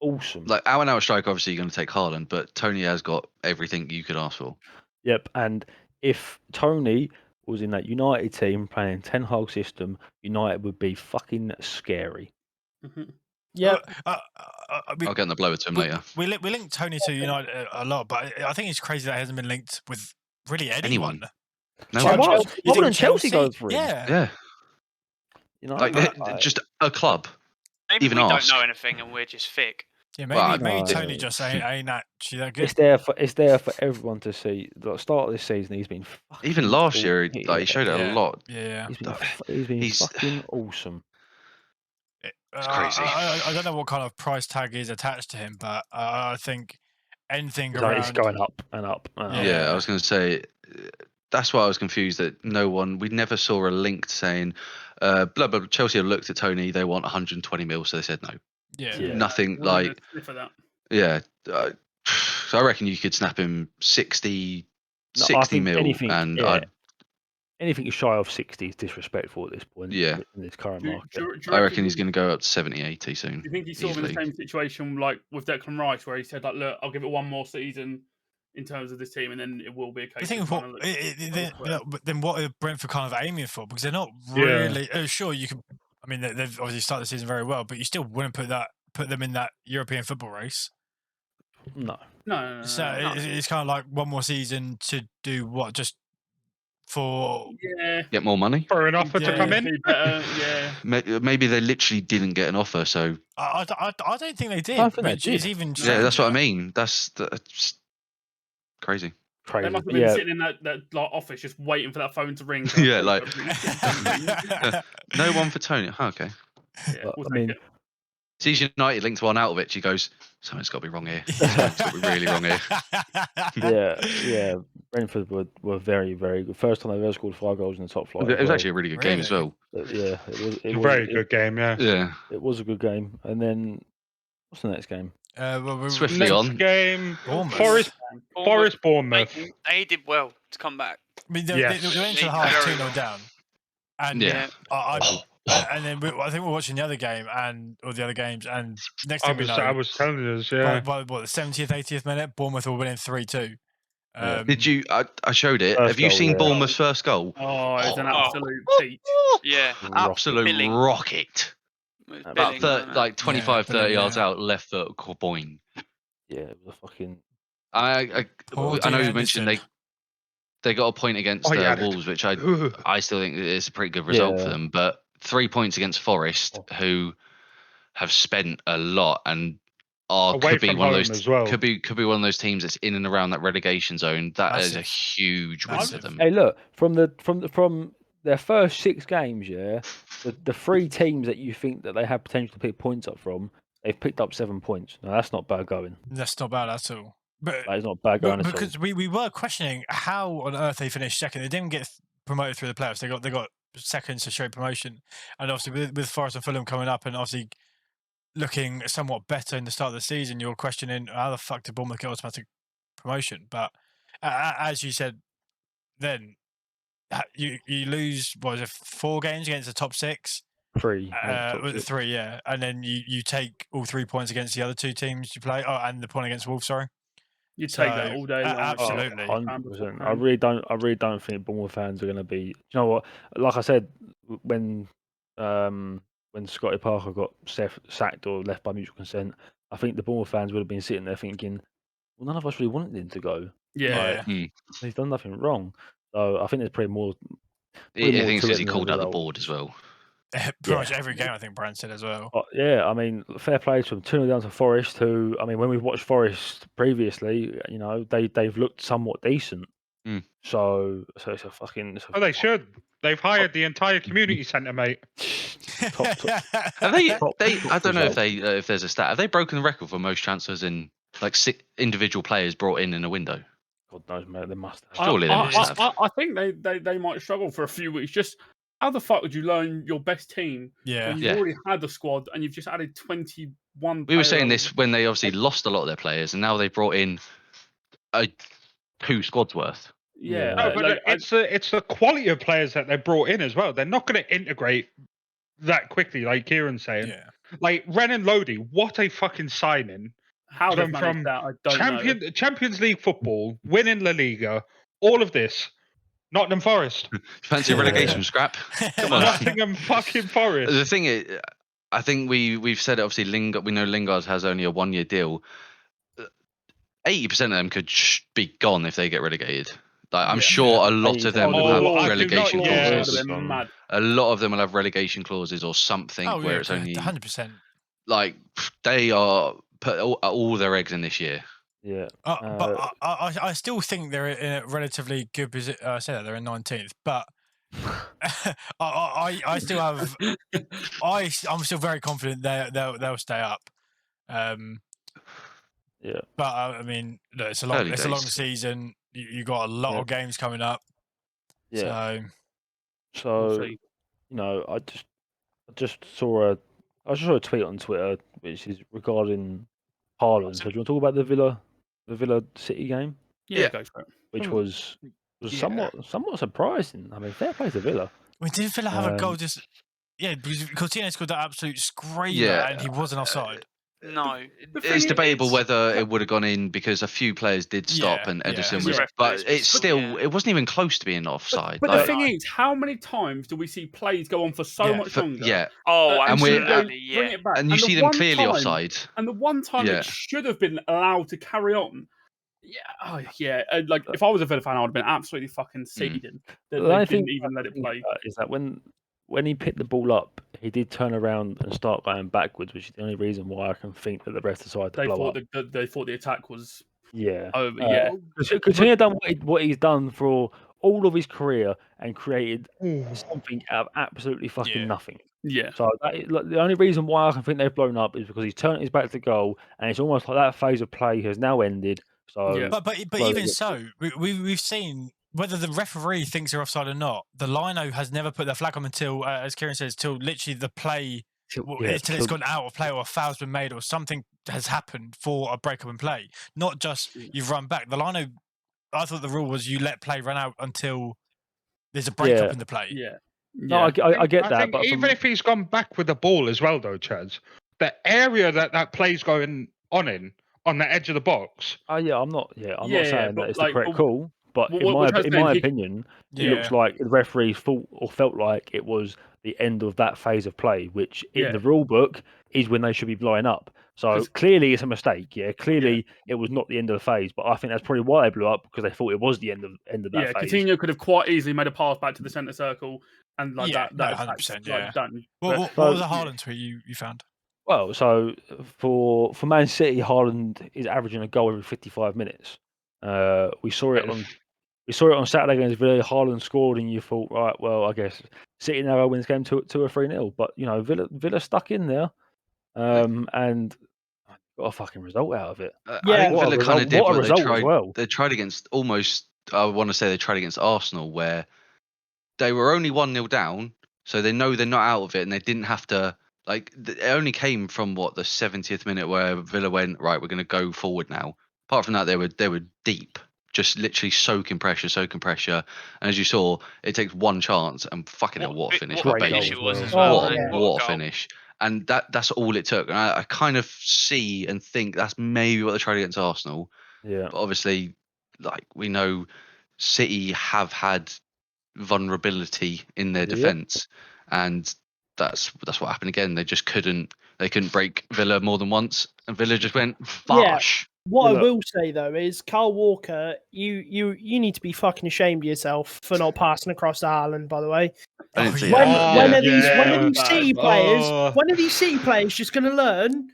Awesome. Like out and out strike, obviously you're going to take Haaland, but Tony has got everything you could ask for. Yep. And if Tony was in that United team playing Ten Hag system, United would be fucking scary. Yeah. I'll get on the blower to him later. We link Tony to United a lot, but I think it's crazy that he hasn't been linked with really anyone. No Why one. not? You Why think wouldn't Chelsea go for him? Yeah. Yeah. You know, Like just a club. Maybe Even we ask. don't know anything and we're just thick. Yeah, Well, maybe no. Tony just ain't actually that good. it's there for everyone to see. The start of this season, he's been fucking Even last year, awesome. he showed it a lot. Yeah. He's been He's- fucking awesome. It's crazy. I don't know what kind of price tag is attached to him, but I think anything It's around. going up and up. And up. Yeah, I was going to say that's why I was confused that we never saw a link saying, blah, blah, blah. Chelsea have looked at Tony, they want 120 mil, so they said no. Yeah. Yeah. Nothing Wasn't like, gonna sniff at that. yeah. So I reckon you could snap him 60 No, I 60 think mil, anything, and yeah, I'd, anything shy of 60 is disrespectful at this point. Yeah. In this current Do you- market. do you- do you I reckon he's he- going to go up to 70, 80 soon. Do you think he's sort of in the easily. same situation like with Declan Rice, where he said, like, look, I'll give it one more season in terms of this team, and then it will be a The case thing of of what, trying to look- then what are Brentford kind of aiming for? Because they're not Yeah. really. Sure, you can. I mean, they've obviously started the season very well, but you still wouldn't put them in that European football race. No. No. So it's kind of like one more season to do what, just for. Yeah. Get more money? For an offer to Yeah. come in? Do better, yeah. Maybe they literally didn't get an offer, so I don't think they did. I think they which is did. even yeah, that's what I stranger. mean. That's crazy. Crazy. They must have been Yeah. sitting in that like, office just waiting for that phone to ring. Yeah, like- yeah, No one for Tony. Oh, okay. But, we'll I take mean, it. Sees United linked to Arnautovic. He goes, something's got to be wrong here. Something's got to be really wrong here. yeah. Brentford were very, very good. First time they've ever scored 5 goals in the top flight. It was actually a really good game as Really? well. Yeah, it was. It's a very good game, yeah. Yeah. It was a good game. And then, what's the next game? Swiftly Next on. game, Bournemouth. Forest Bournemouth. They did well to come back. I mean, Yes. they went into the They half very 2-0 well. down, and Yeah. and then I think we're watching the other game or the other games, and next I thing we was, know, I was telling you this, yeah. by what, the 70th, 80th minute, Bournemouth were winning 3-2. Did you? I showed it. First Have you goal, seen yeah. Bournemouth's first goal? Oh, it's an Oh. absolute peach. Yeah. Absolute Billing. rocket. It was About About Billing, 30, wasn't it? like 25, Billing, 30 yards yeah. out, left foot, boing. Yeah, it was a fucking. I Paul know D. you mentioned Anderson. they got a point against Oh, yeah, Wolves, which I still think is a pretty good result for Yeah. them. But 3 points against Forest, who have spent a lot and Away could be from one of home those as well. could be one of those teams that's in and around that relegation zone. That is a Massive. huge win for Massive. them. Hey, look from their first 6 games, yeah, the 3 teams that you think that they have potential to pick points up from, they've picked up 7 points. Now that's not bad going. That's not bad at all. But That is not bad going at all. because we were questioning how on earth they finished second. They didn't get promoted through the playoffs. They got seconds to straight promotion, and obviously with Forest and Fulham coming up and obviously looking somewhat better in the start of the season, you're questioning how the fuck did Bournemouth get automatic promotion? But as you said, then you lose, what was it, 4 games against the top 6? 3. top 6. 3, yeah, and then you take all 3 points against the other 2 teams you play. Oh, and the point against Wolves, sorry. You take that So, all day long. absolutely. 100%. I really don't think Bournemouth fans are going to be. You know what? Like I said, when when Scotty Parker got sacked or left by mutual consent, I think the Bournemouth fans would have been sitting there thinking, well, none of us really wanted him to go. Yeah. He's done nothing wrong. So I think there's probably more. I think it's to because it he than called out the result. board as well. Pretty much every game, I think Brand said as well. Yeah, I mean, fair play to him. 2-0 down to Forest, who, I mean, when we've watched Forest previously, you know, they've looked somewhat decent. So it's a fucking. Oh, they should. They've hired the entire community centre, mate. top. Have they? Top I don't know if result. if there's a stat. Have they broken the record for most transfers in like 6 individual players brought in a window? God knows, mate. They must have. Surely they must have. I think they might struggle for a few weeks. Just how the fuck would you learn your best team when you've already had the squad and you've just added 21? We were saying this when they obviously lost a lot of their players, and now they've brought in 2 squads worth. Yeah, No, but it's the quality of players that they brought in as well. They're not going to integrate that quickly, like Kieran's saying. Yeah. Like Renan Lodi, what a fucking signing! How they've managed that, I don't know. Champions League football, winning La Liga, all of this. Nottingham Forest. Fancy relegation scrap? Come on. Nottingham fucking Forest. The thing is, I think we've said it. Obviously, we know Lingard has only a 1-year deal. 80% of them could be gone if they get relegated. Like, I'm sure a lot of them will have relegation clauses. A lot of them will have relegation clauses or something where it's only 100%. Like they are put all their eggs in this year. Yeah, but I still think they're in a relatively good position. I say that they're in 19th, but I still have. I'm still very confident they'll stay up. Yeah, but I mean, look, it's a long season. You got a lot of games coming up. Yeah. So you know, I just saw a tweet on Twitter which is regarding Haaland. So do you want to talk about the Villa City game? Yeah, go for it. Which was somewhat surprising. I mean, fair play to Villa. Did Villa have a goal? Because Coutinho scored that absolute screamer and he wasn't offside. No, it's debatable whether it would have gone in because a few players did stop and Edison was, but it's still it wasn't even close to being offside. But the thing is, how many times do we see plays go on for so much longer? Yeah. Oh, and absolutely. Bring it back. And you see them clearly offside. And the one time it should have been allowed to carry on. Like if I was a Villa fan, I would have been absolutely fucking seething that they didn't even let it play. Is that when he picked the ball up, he did turn around and start going backwards, which is the only reason why I can think that the rest decided to blow up. They thought the attack was over. Coutinho done what he's done for all of his career and created something out of absolutely fucking nothing. Yeah. So the only reason why I can think they've blown up is because he's turned his back to goal, and it's almost like that phase of play has now ended. So, but even so, we've seen whether the referee thinks they're offside or not. The lino has never put their flag on until, as Kieran says, till literally the play, till it's gone out of play or a foul's been made or something has happened for a break up in play. Not just you've run back. The lino, I thought the rule was you let play run out until there's a break up in the play. Yeah. No, I get that. But even if he's gone back with the ball as well, though, Chaz, the area that play's going on the edge of the box. I'm not saying that it's the correct call, but in in my opinion, it looks like the referee felt like it was the end of that phase of play, which in the rule book is when they should be blowing up. So clearly it's a mistake. Yeah, clearly it was not the end of the phase, but I think that's probably why they blew up, because they thought it was the end of that phase. Coutinho could have quite easily made a pass back to the centre circle and like that. 100%. Done. What was the Haaland tweet you found? Well, so for Man City, Haaland is averaging a goal every 55 minutes. We saw it on Saturday against Villa. Haaland scored, and you thought, right, well, I guess City now wins game 2 or 3-0. But you know, Villa stuck in there, and got a fucking result out of it. I think Villa kind of did what they tried. Well. They tried against I want to say they tried against Arsenal, where they were only 1-0 down, so they know they're not out of it, and they didn't have to. Like, it only came from the 70th minute where Villa went, right, we're going to go forward now. Apart from that, they were deep, just literally soaking pressure. And as you saw, it takes one chance, and fucking hell, what a finish! What a finish it was as well. What a finish! And that's all it took. And I kind of see and think that's maybe what they tried against Arsenal. Yeah. But obviously, like, we know City have had vulnerability in their defence, and that's what happened again. They just couldn't break Villa more than once, and Villa just went Vash. What Well, I will say though is Carl Walker, you need to be fucking ashamed of yourself for not passing across to Haaland. By the way, I didn't see when that. when Yeah. are these Yeah. City players? Oh. When are these City players just going to learn?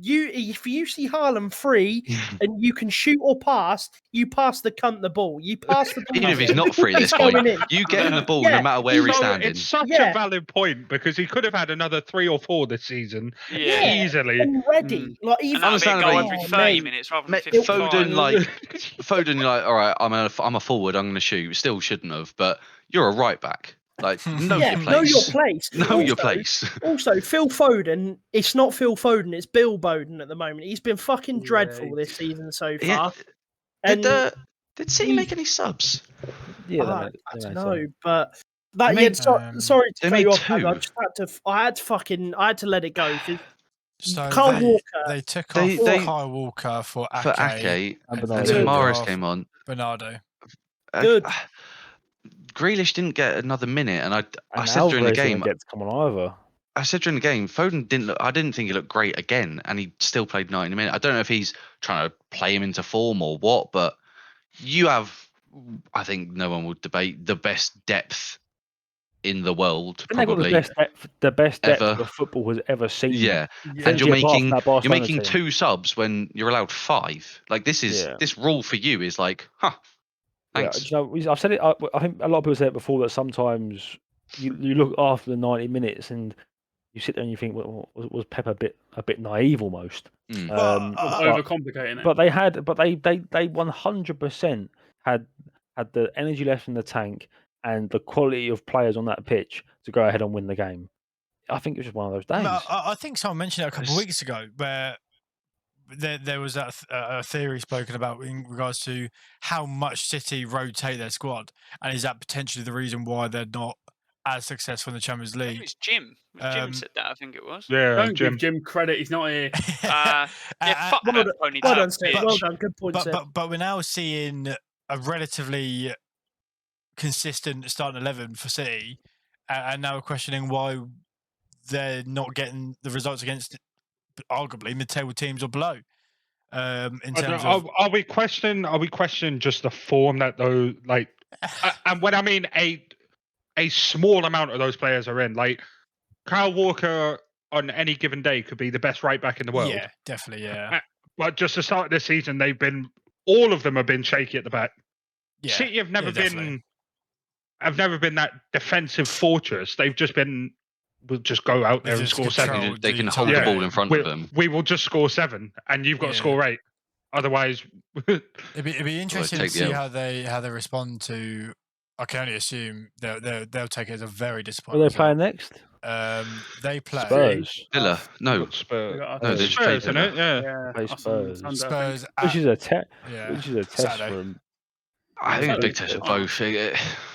If you see Haaland free and you can shoot or pass, you pass the cunt the ball. You pass the ball. Even to if he's him. not free at He's this point, going in. you get him the ball Yeah, no matter where he's So standing. it's such Yeah. a valid point because he could have had another 3 or 4 this season Yeah. easily. Already, like even And that'd be a goal Understandably- every Oh, 30 mate. minutes rather than Mate, 55. Foden, you're like, all right, I'm a forward, I'm going to shoot. Still shouldn't have, but you're a right back. Like, know your place. know your place. Know your place. Also, Phil Foden, it's not Phil Foden, it's Bill Bowden at the moment. He's been fucking dreadful this season so far. Yeah. And Did City make any subs? Yeah, I they don't made know, some. but that I mean, sorry they to cut made you off. 2. I had to let it go because So Kyle Walker. they took They- off they- Kyle Walker for Ake, For Ake, And and Bernardo. and took then Morris off came on. Bernardo. Good. Grealish didn't get another minute, and I And said during the Alvarez didn't game, get to come on either. I said during the game, Foden didn't look. I didn't think he looked great again, and he still played 90 minutes. I don't know if he's trying to play him into form or what, but you have. I think no one would debate the best depth in the world, I think they've got probably. the best depth Ever. the football has ever seen. Yeah, Yeah. and you're apart from making that Barcelona team. 2 subs when you're allowed 5. Like this rule for you is like, thanks. Yeah, I've said it. I think a lot of people said it before that sometimes you look after the 90 minutes and you sit there and you think, well, was Pep a bit naive almost? Mm. Overcomplicating it. But they 100% had the energy left in the tank and the quality of players on that pitch to go ahead and win the game. I think it was just one of those days. I think someone mentioned it a couple of weeks ago where there was a theory spoken about in regards to how much City rotate their squad, and is that potentially the reason why they're not as successful in the Champions I think it League? was Jim. Jim said that, I think it was. Yeah, Don't Jim. give Jim credit. He's not here. Yeah, fuck well that done, pony well tail done, Steve. bitch. Well done. Good point, Steve. but we're now seeing a relatively consistent starting 11 for City, and now we're questioning why they're not getting the results against arguably mid-table teams or below. In terms of Are we questioning just the form that those like, and when I mean a small amount of those players are in, like Kyle Walker on any given day could be the best right back in the world. Yeah, definitely, yeah. But just to start this season, all of them have been shaky at the back. Yeah, City have never definitely. been that defensive fortress. They've just been, we'll just go out there They've and just score 7. controlled They the can entire hold the ball game. in front of them. We will just score 7, and you've got to Yeah. score 8. Otherwise, It'd be interesting to take the see L. how they respond to. I can only assume they'll take it as a very Are disappointing. they playing next? They play Spurs. Villa, no, Spurs. no, they just played Spurs, isn't Villa. it? Yeah. Yeah, Play that's on Spurs. Sunday, I think. Spurs, Which is a test. yeah, Which is a test Saturday. for them. I think a big Saturday. test for both.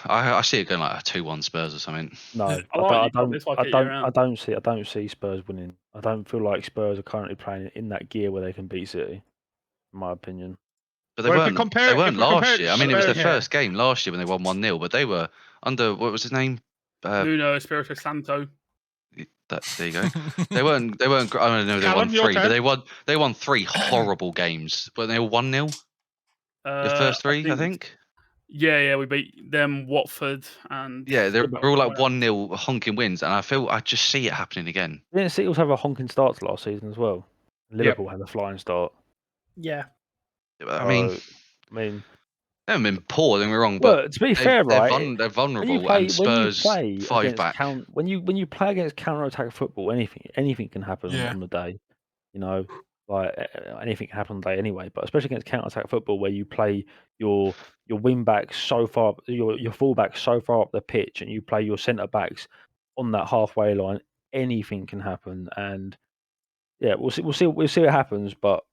I see it going like a 2-1 Spurs or something. No, I like you this like it year round. I don't see Spurs winning. I don't feel like Spurs are currently playing in that gear where they can beat City, in my opinion. But they Well, if we weren't. compare- They if weren't we compare last year. I mean, it was their Spurs- first game last year when they won 1-0, but they were under what was his name? Nuno Espirito Santo. There you go. They weren't. I don't know. They Callum, won your 3, but turn. they won 3 horrible games. But they were 1-0. The first 3, I think. Yeah, we beat them, Watford, and Yeah, they were all like Well, 1-0 honking wins, and I just see it happening again. Didn't City also have a honking start to last season as well? Liverpool had a flying start. Yeah. I mean, they haven't been poor. Don't get me wrong, but well, to be fair, right? they're vulnerable. And Spurs 5 back. When you play against counter-attack football, anything can happen Yeah. on the day. You know, like anything can happen on the day anyway. But especially against counter-attack football, where you play your wing backs so far, your full backs so far up the pitch, and you play your centre backs on that halfway line, anything can happen. And yeah, we'll see what happens. But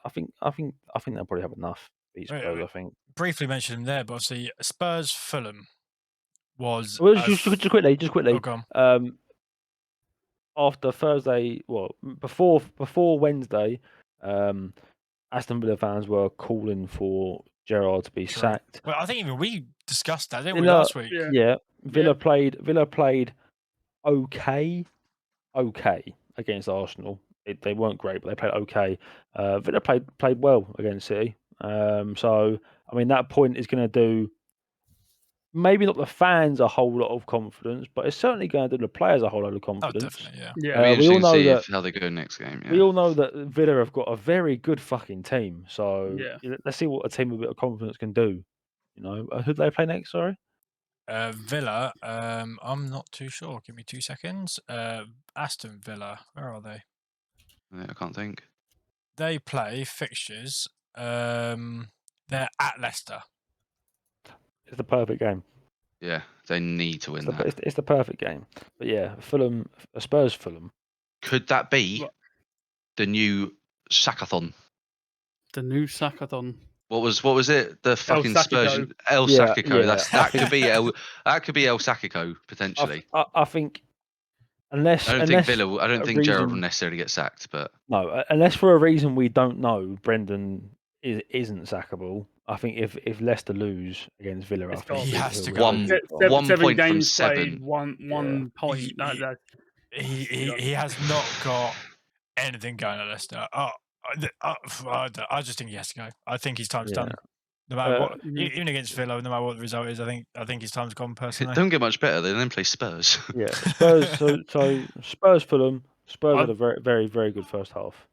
I think they'll probably have enough. Beat Wait, Spurs, wait. I think. Briefly mentioned him there, but obviously Spurs Fulham was. Well, just quickly. Oh, go on. After Thursday, before Wednesday, Aston Villa fans were calling for Gerrard to be True. sacked. Well, I think even we discussed that, didn't we, Villa- last week? Yeah. Yeah, Villa played okay against Arsenal. They weren't great, but they played okay. Villa played well against City. So I mean that point is going to do maybe not the fans a whole lot of confidence, but it's certainly going to do the players a whole lot of Oh, confidence. definitely, yeah. Yeah. It'll be We all interesting to know see that how they go next game. we Yeah. all know that Villa have got a very good fucking team. So Yeah. let's see what a team with a bit of confidence can do. Who do they play next? Sorry. Villa, I'm not too sure. Give me 2 seconds. Aston Villa, where are they? I can't think. They play fixtures. They're at Leicester. It's the perfect game. Yeah, they need to win that. It's the perfect game. But yeah, Fulham, Spurs, Fulham. Could that be What? the new Sakathon? The new Sakathon. What was it? The fucking Spurs Sakiko. El Yeah, Sakiko. yeah, That could be El Sakiko potentially. I think unless I don't think Gerrard will necessarily get sacked, but no, unless for a reason we don't know, Brendan isn't sackable. I think if Leicester lose against Villa, It's I think gotta He be. has to go. one 7 point from games played, 7. one point. He has not got anything going at Leicester. I just think he has to go. I think his time's done. No matter what, even against Villa, no matter what the result is, I think his time's gone personally. It don't get much better. They then play Spurs. Yeah, Spurs. so Spurs, Fulham. Spurs had a very, very, very good first half.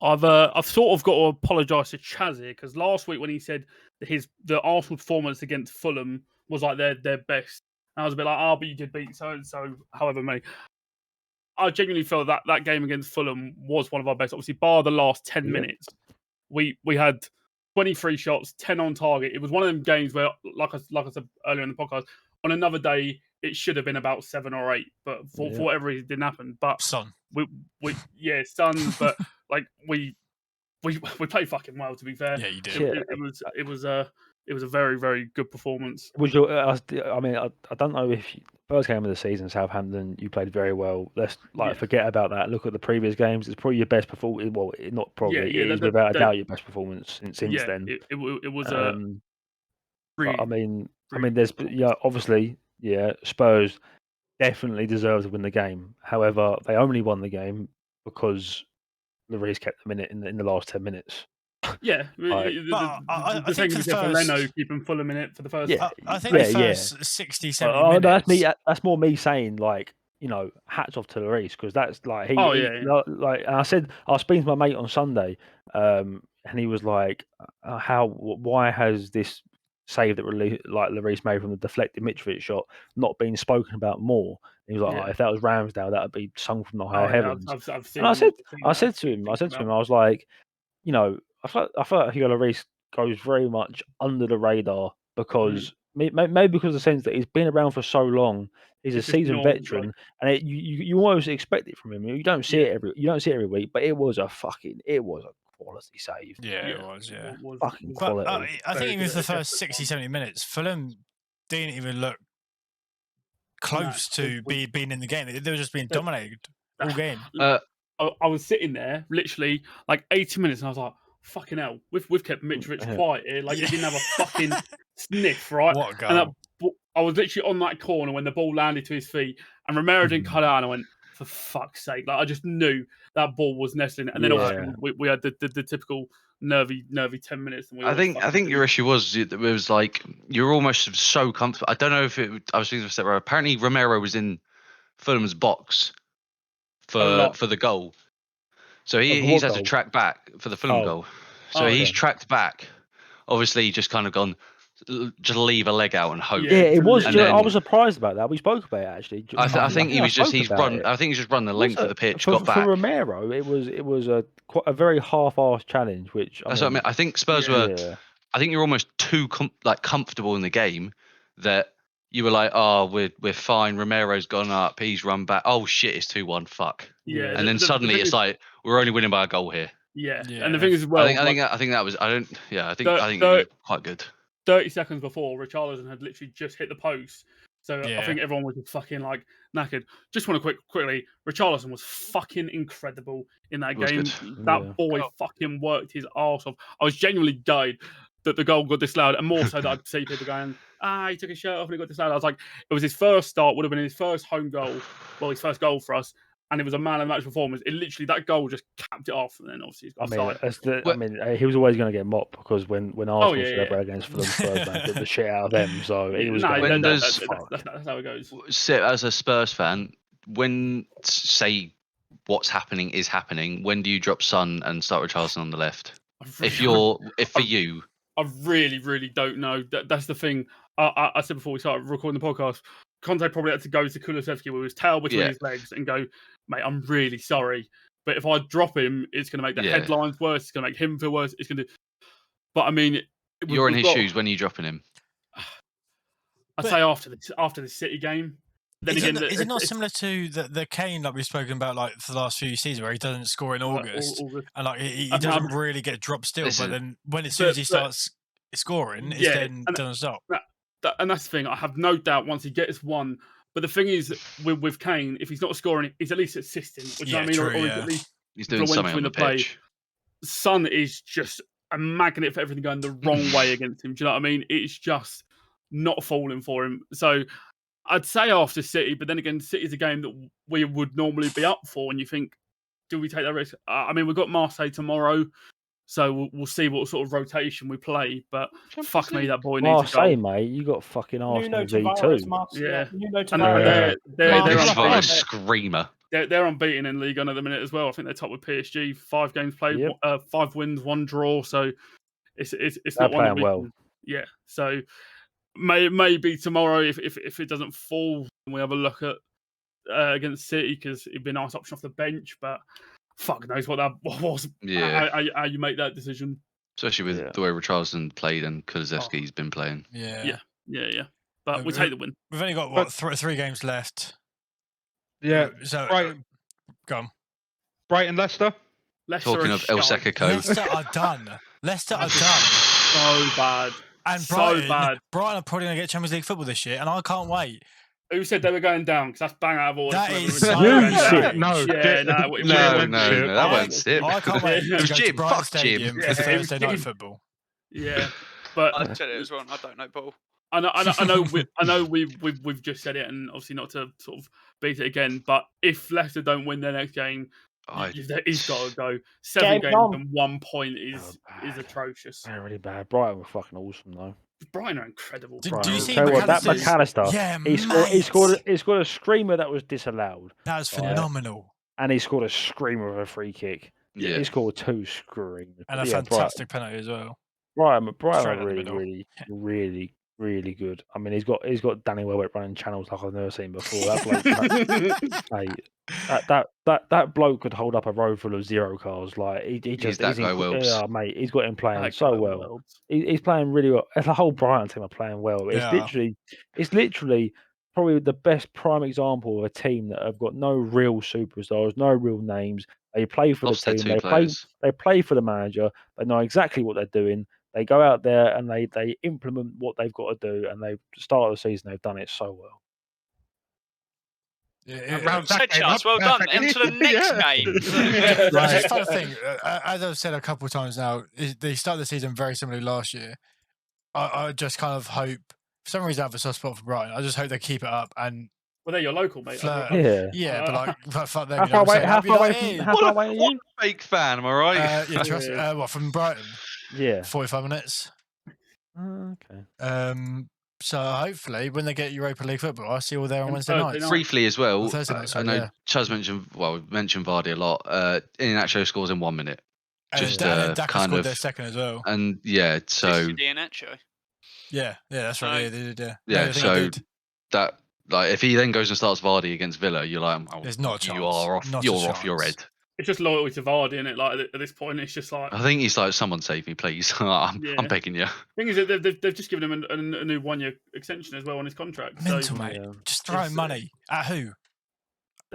I've sort of got to apologise to Chaz here because last week when he said that the Arsenal performance against Fulham was like their best, I was a bit like, but you did beat so and so, however many. I genuinely feel that game against Fulham was one of our best. Obviously, bar the last 10 minutes, we had 23 shots, 10 on target. It was one of them games where, like I said earlier in the podcast, on another day it should have been about 7 or 8, but for whatever reason it didn't happen. But Son, Son, but like we played fucking well, to be fair. yeah, you did. It was a very, very good performance. Was your? I mean, I don't know if first game of the season, Southampton, you played very well. Let's forget about that. Look at the previous games. It's probably your best performance. Well, not probably. It is without a doubt your best performance since then. It was really. I mean, there's obviously, Spurs definitely deserve to win the game. However, they only won the game because Lloris kept them in it in the last 10 minutes. Yeah, I think for Leno keeping Fulham in it for the first. Yeah, I think the first 60, 70 minutes. That's me. That's more me saying hats off to Lloris because that's like he. Like and I was speaking to my mate on Sunday, and he was like, why has this save that Lloris made from the deflected Mitrovic shot not been spoken about more? He was like, if that was Ramsdale, that would be sung from the higher heavens. I've seen. And I said to him, I was like, I feel like Hugo Lloris goes very much under the radar because maybe because of the sense that he's been around for so long, he's a seasoned veteran, and you almost expect it from him. You don't see it every week, but it was a quality save. Yeah, it was. Yeah, fucking quality. I think even the first 60, 70 minutes, Fulham didn't even look close to being in the game. They were just being dominated all game. I was sitting there literally like 80 minutes, and I was like, fucking hell, we've kept Mitrovic quiet here. Like, he didn't have a fucking sniff, right? What a goal. And I was literally on that corner when the ball landed to his feet, and Romero didn't cut out, and I went, for fuck's sake. Like, I just knew that ball was nestling. And then obviously we had the typical nervy 10 minutes. And I think your issue was it was like you're almost so comfortable. I don't know if I was thinking of step right. Apparently Romero was in Fulham's box for the goal. So he's had to track back for the Fulham goal. So he's tracked back. Obviously, just kind of gone, just leave a leg out and hope. Yeah, it was. I was surprised about that. We spoke about it actually. I think he's just run the length of the pitch, got back. For Romero, it was quite a very half-assed challenge. Which that's what I mean. I think Spurs were. I think you're almost too comfortable in the game that you were like, oh, we're fine. Romero's gone up. He's run back. Oh shit, it's 2-1. Fuck. Yeah. And then suddenly it's like we're only winning by a goal here. Yeah. And the thing is, as well, I think that was. I think it was quite good. 30 seconds before, Richarlison had literally just hit the post. So I think everyone was just fucking like knackered. Just want to quickly, Richarlison was fucking incredible in that game. That boy fucking worked his arse off. I was genuinely gutted. that the goal got disallowed, and more so that I'd see people going, he took his shirt off and he got disallowed. I was like, it was his first start, would have been his first home goal, well, his first goal for us, and it was a man of the match performance. It literally, that goal just capped it off, and then obviously he's got he was always going to get mopped because when Arsenal celebrate against Fulham, Spurs did the shit out of them, so he was. That's how it goes. So, as a Spurs fan, when say what's happening is happening, when do you drop Son and start Richarlison on the left? If for you. I really, really don't know. That's the thing. I said before we started recording the podcast, Conte probably had to go to Kulusevski with his tail between his legs and go, mate, I'm really sorry. But if I drop him, it's going to make the headlines worse. It's going to make him feel worse. It's going to. But I mean, you're in his shoes. When are you dropping him? I'd say after the City game. Then is again, it not similar to the Kane like we've spoken about like for the last few seasons where he doesn't score in August and like he doesn't really get dropped still, but then as soon as he starts scoring, it then doesn't stop. And that's the thing. I have no doubt once he gets one. But the thing is, with Kane, if he's not scoring, he's at least assisting. Which I mean, or he's at least he's doing something on the pitch. Son is just a magnet for everything going the wrong way against him. Do you know what I mean? It's just not falling for him. So I'd say after City, but then again, City's a game that we would normally be up for. And you think, do we take that risk? I mean, we've got Marseille tomorrow, so we'll see what sort of rotation we play. But fuck me, that boy needs to go. Marseille, mate, you got fucking Arsenal V2. Yeah, they're a screamer. They're unbeaten in League 1 at the minute as well. I think they're top with PSG. 5 games played, 5 wins, 1 draw. So it's not one that we well. Yeah, so. Maybe tomorrow, if it doesn't fall, we have a look at against City because it'd be a nice option off the bench. But fuck knows what that was. Yeah, how you make that decision, especially with the way Richarlison played and Kulusevski's been playing. Yeah. But we take the win. We've only got 3 games left. Yeah. So Brighton. Go on. Brighton, Leicester. Talking of El Seco. Leicester are done. So bad. And Brighton are probably going to get Champions League football this year, and I can't wait. Who said they were going down? Because that's bang out of order. That is that won't sit. I can't wait to go to Brighton Stadium for Thursday night football. Yeah, but I said it as well. I don't know, Paul. I know we've just said it, and obviously not to sort of beat it again. But if Leicester don't win their next game, he's got to go. 7 games and 1 point is atrocious. They're really bad. Brighton were fucking awesome though. Brighton are incredible. Do you see that McAllister? Yeah, he scored a screamer that was disallowed. That was phenomenal. And he scored a screamer of a free kick. Yeah, he scored 2 screamers. And a fantastic penalty as well. Brighton are really good. I mean, he's got Danny Welbeck running channels like I've never seen before. That bloke could hold up a road full of 0 cars. Like he's mate. He's got him playing so well. He's playing really well. The whole Brighton team are playing well. It's literally probably the best prime example of a team that have got no real superstars, no real names. They play for the team. They play for the manager. They know exactly what they're doing. They go out there and they implement what they've got to do, and they start of the season they've done it so well. Well done. Into the next game. Just trying to think. As I've said a couple of times now, they started the season very similarly last year. I just kind of hope, for some reason, I have a soft spot for Brighton. I just hope they keep it up and. Well, they're your local, mate. Yeah, but fuck them. How far away are you? What a fake fan, am I right? What, from Brighton? Yeah. 45 minutes. Okay. So hopefully, when they get Europa League football, I'll see you all there on Wednesday night. Briefly as well, I know Chaz mentioned Vardy a lot. Iheanacho scores in 1 minute. Just Daka kind scored of their second as well. And so Iheanacho. Yeah, that's right. They did. Yeah, so that. Like if he then goes and starts Vardy against Villa, you're like, there's not a chance. You're off your head. It's just loyalty to Vardy, isn't it? Like at this point, it's just like I think he's like, someone save me, please. I'm begging you. Thing is, that they've just given him a new 1-year extension as well on his contract. Mental, mate. Just throwing money at who?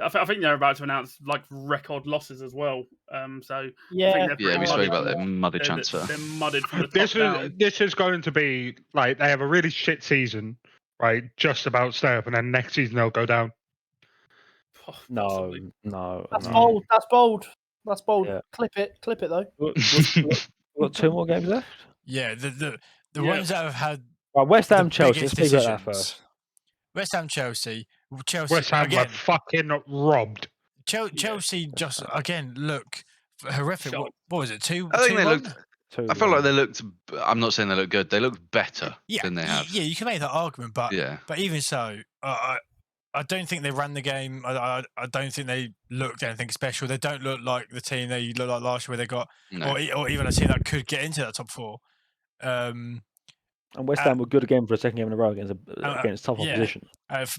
I think they're about to announce like record losses as well. So we spoke about their mudded transfer. They're mudded from the top down. This is going to be like they have a really shit season. Right, just about stay up, and then next season they'll go down. No. That's bold. That's bold. Yeah. Clip it though. We've got 2 more games left. Yeah, the Yeah. ones that have had Right, West Ham, the Chelsea. Let's biggest speak about that decisions. first. West Ham, Chelsea. West Ham were again. fucking robbed. Chelsea just again look horrific. What was it? I think they 2-1? looked. I felt like they looked. I'm not saying they look good. They looked better than they have. Yeah, you can make that argument, but Yeah. but even so, I don't think they ran the game. I don't think they looked anything special. They don't look like the team they looked like last year, where they got, or even a team that could get into that top 4. And West Ham were good again for a second game in a row against tough opposition.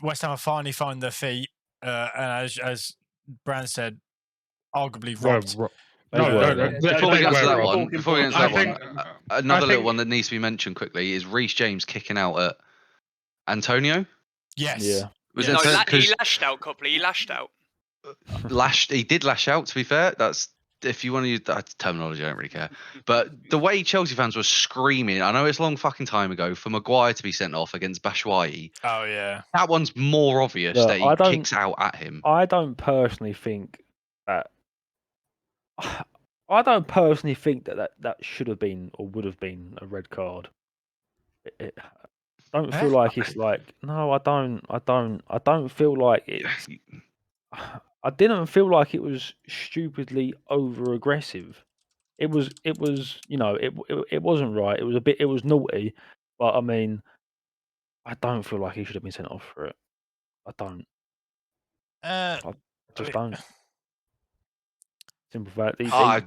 West Ham have finally found their feet, and as Brand said, arguably robbed. Before we get into that one, another little one that needs to be mentioned quickly is Reece James kicking out at Antonio. Yes. Yeah. He lashed out, Copley. He lashed out. He did lash out, to be fair. That's, if you want to use that terminology, I don't really care. But the way Chelsea fans were screaming, I know it's a long fucking time ago, for Maguire to be sent off against Batshuayi. Oh, yeah. That one's more obvious that he kicks out at him. I don't personally think that... I don't personally think that should have been or would have been a red card. I don't feel like it's like... No, I don't feel like it's... I didn't feel like it was stupidly over aggressive. It was, you know, it wasn't right. It was naughty, but I mean, I don't feel like he should have been sent off for it. I don't. I just don't. Simple fact. Was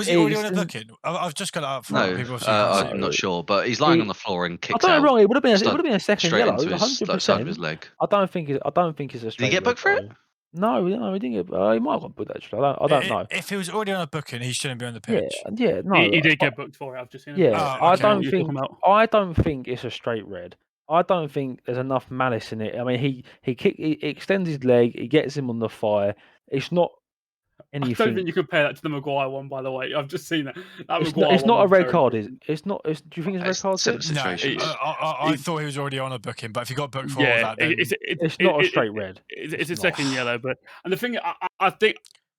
he already on a booking? I've just got it up for people. I'm not sure, but he's lying on the floor and kicks out. I don't know wrong. It would have been a second straight yellow, into his 100%. side of his leg. I don't think it's a straight. Did he get booked for it? No, he didn't get. He might have got booked actually. I don't know. If he was already on a booking, he shouldn't be on the pitch. Yeah, no. He did get booked for it. I've just seen it. Yeah, I don't think it's a straight red. I don't think there's enough malice in it. I mean, he extends his leg, he gets him on the fire. It's not anything. I don't think you compare that to the Maguire one, by the way. I've just seen that. It's not a red card, is it? It's not. Do you think it's a red card? No, I thought he was already on a booking, but if he got booked for all that, then it's not a straight red. It's a second yellow, and the thing I think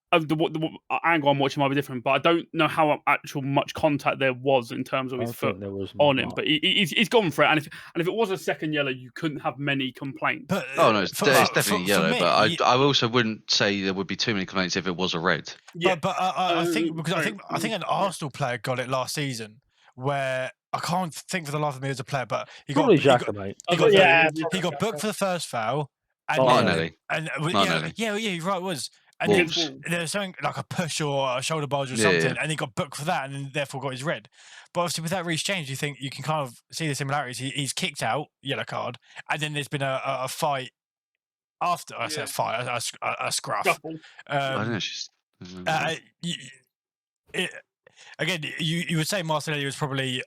the angle I'm watching might be different, but I don't know how much contact there was in terms of his foot on him. But he's gone for it, and if it was a second yellow, you couldn't have many complaints. But, it's definitely yellow. Me, but I also wouldn't say there would be too many complaints if it was a red. Yeah, but I think an Arsenal player got it last season, where I can't think for the life of me as a player, but he got booked for the first foul. Martinelli. You're right. It was. And there was something like a push or a shoulder barge or something, and he got booked for that, and then therefore got his red. But obviously, with that Reece James, you think you can kind of see the similarities. He's kicked out, yellow card, and then there's been a fight after. I say a fight, a scruff. Again, you would say Martinelli was probably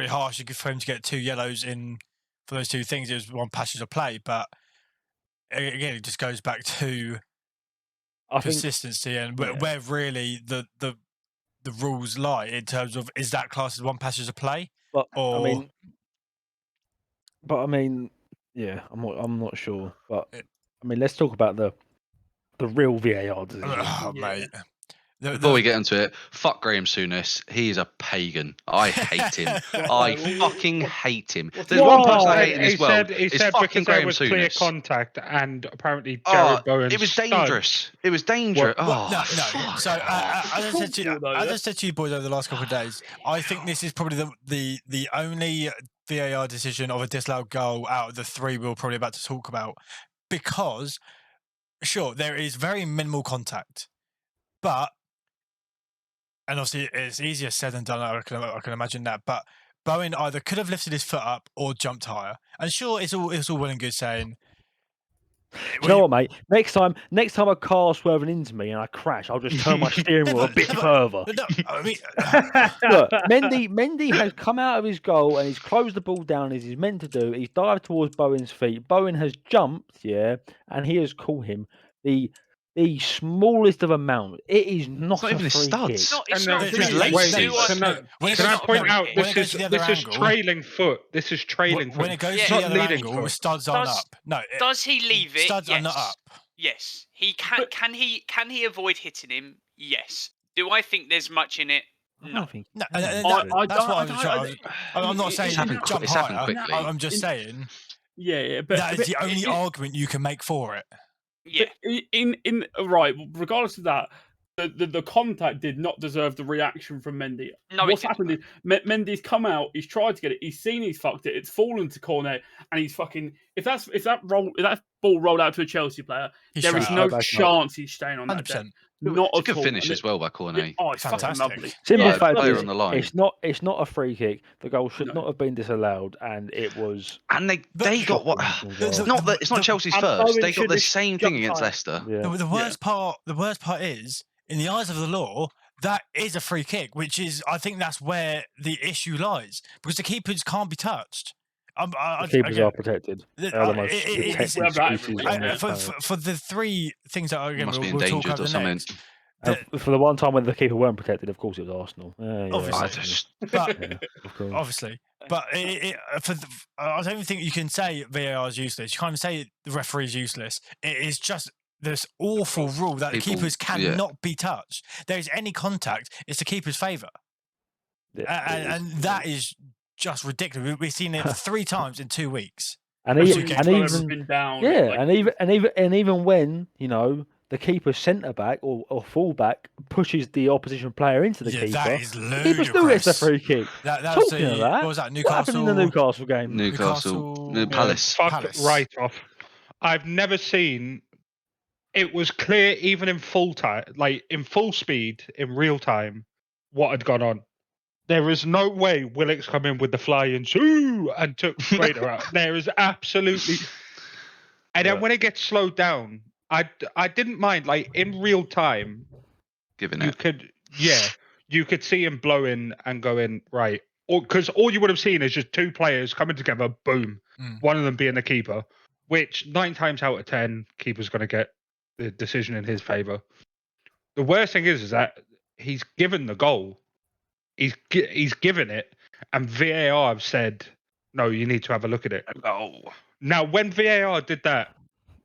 harsh for him to get 2 yellows in for those 2 things. It was one passage of play, but again, it just goes back to consistency and where really the rules lie in terms of, is that class as one passage of play? But I mean, yeah, I'm not sure. But I mean, let's talk about the real VAR decision. Mate. Before we get into it, fuck Graham Souness. He is a pagan. I hate him. I fucking hate him. There's one person I hate in this world. He said fucking Graham was Souness. Clear contact, and apparently Jared Bowen. It was dangerous. It was dangerous. No. So as I said to you boys over the last couple of days, I think this is probably the only VAR decision of a disallowed goal out of the 3 we're probably about to talk about, because sure, there is very minimal contact, but. And obviously, it's easier said than done. I can imagine that. But Bowen either could have lifted his foot up or jumped higher. And sure, it's all well and good saying. You know what, mate? Next time a car's swerving into me and I crash, I'll just turn my steering wheel a bit further. Look, Mendy has come out of his goal and he's closed the ball down as he's meant to do. He's dived towards Bowen's feet. Bowen has jumped, and he has called him the smallest of amount. It is not even a stud. It's not. Can I point out this is trailing foot. This is trailing foot. When it goes to the other angle, studs aren't up. No. Does he leave it? Studs are not up. Yes. He can. Can he avoid hitting him? Yes. Do I think there's much in it? I No. don't think. No, he can. and I that's what I don't- was trying. I'm not saying happened jump it's happened higher. quickly. I'm just saying Yeah, but that is the only argument you can make for it. Yeah. But in right, regardless of that, the contact did not deserve the reaction from Mendy. No, it What's didn't. happened is Mendy's come out, he's tried to get it, he's seen he's fucked it, it's fallen to corner, and he's fucking. If that ball rolled out to a Chelsea player, He's there is straight no up. back up. chance he's staying on that. 100%. Not It's a at good all. finish And as well by Cornet. Oh, it's fucking Fantastic. lovely. Simple Yeah, fact player is, on the line. it's not a free kick. The goal should No. not have been disallowed, and it was. And they But- got what? Shocking The- as It's well. not that it's not Chelsea's and first. Bowen They got should the have same thing jumped against higher. Leicester. Yeah. The worst part is, in the eyes of the law, that is a free kick, which is, I think that's where the issue lies, because the keepers can't be touched. The keepers are protected. They are the most it's- protected Well, that- species I- on this for, planet. for the three things that again, Must be we'll talk endangered over or the something. next. And for the one time when the keeper weren't protected, of course it was Arsenal. Yeah, Obviously. I Arsenal. just But Yeah, of course. obviously, but I don't think you can say VAR is useless. You can't even say the referee is useless. It is just this awful rule that the People- keepers yeah. cannot be touched. There is any contact, it's the keeper's favour, Yeah, it is. and that is just ridiculous. We've seen it 3 times in 2 weeks. And Those even, two and games even been down. yeah, like, and even when the keeper centre back or full back pushes the opposition player into the Yeah, keeper, that is the keeper still gets the ludicrous. free kick. That was Talking the of that, what was that? What happened in the Newcastle game? Newcastle Palace. Fuck Palace. right off. I've never seen. It was clear, even in full time, like in full speed, in real time, what had gone on. There is no way Willock's come in with the flying shoo and took Trader out. There is absolutely. And then when it gets slowed down, I didn't mind. Like in real time, Giving you it. could see him blowing and going right. Or because all you would have seen is just 2 players coming together, boom. One of them being the keeper, which 9 times out of 10, keeper's going to get the decision in his favour. The worst thing is that he's given the goal. He's given it, and VAR have said, no, you need to have a look at it. Oh. Now, when VAR did that,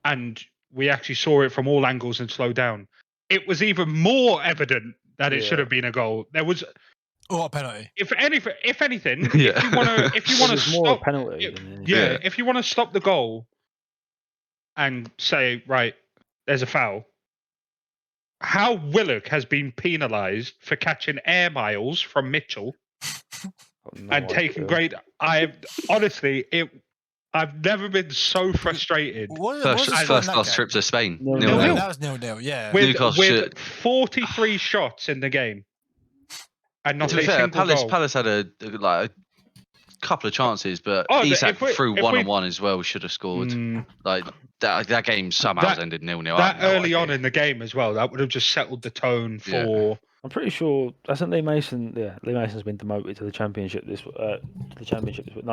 and we actually saw it from all angles and slowed down, it was even more evident that it should have been a goal. There was, Or a penalty. if anything, Yeah. if you want to It was more a stop, penalty than anything. Yeah. if you want to stop the goal and say, right, there's a foul. How Willock has been penalised for catching air miles from Mitchell and taking great. I've never been so frustrated. First class trip to Spain. 0-0. That was 0-0, yeah. With 43 shots in the game. And not To be a fair, single goal. Palace had a couple of chances, but Oh, Isak if through we- 1-on-1 as well should have scored. Like that game somehow has ended 0-0. That early on in the game as well, that would have just settled the tone for. I'm pretty sure hasn't Lee Mason. Yeah, Lee Mason's been demoted to the championship this. No,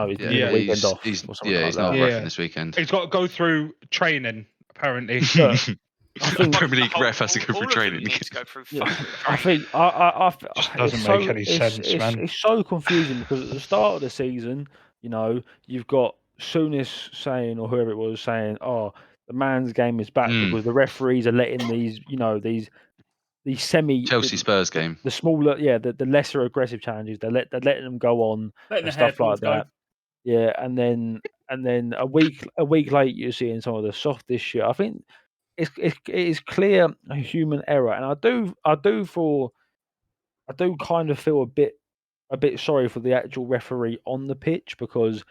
he's been the weekend off. He's or something like he's that. not reffing this weekend. He's got to go through training apparently. I think Premier League ref has to go all through of them training. need to go through Yeah, fucking I training. think I Just doesn't it's make any sense, man. It's so confusing because at the start of the season, you've got Souness saying, or whoever it was saying, "Oh, the man's game is back because the referees are letting these semi Chelsea Spurs game. the smaller, the lesser aggressive challenges. They're letting them go on letting and the stuff like hairpins go. that. Yeah, and then a week later, you're seeing some of the softest shit. I think it is clear a human error, and I do kind of feel a bit sorry for the actual referee on the pitch, because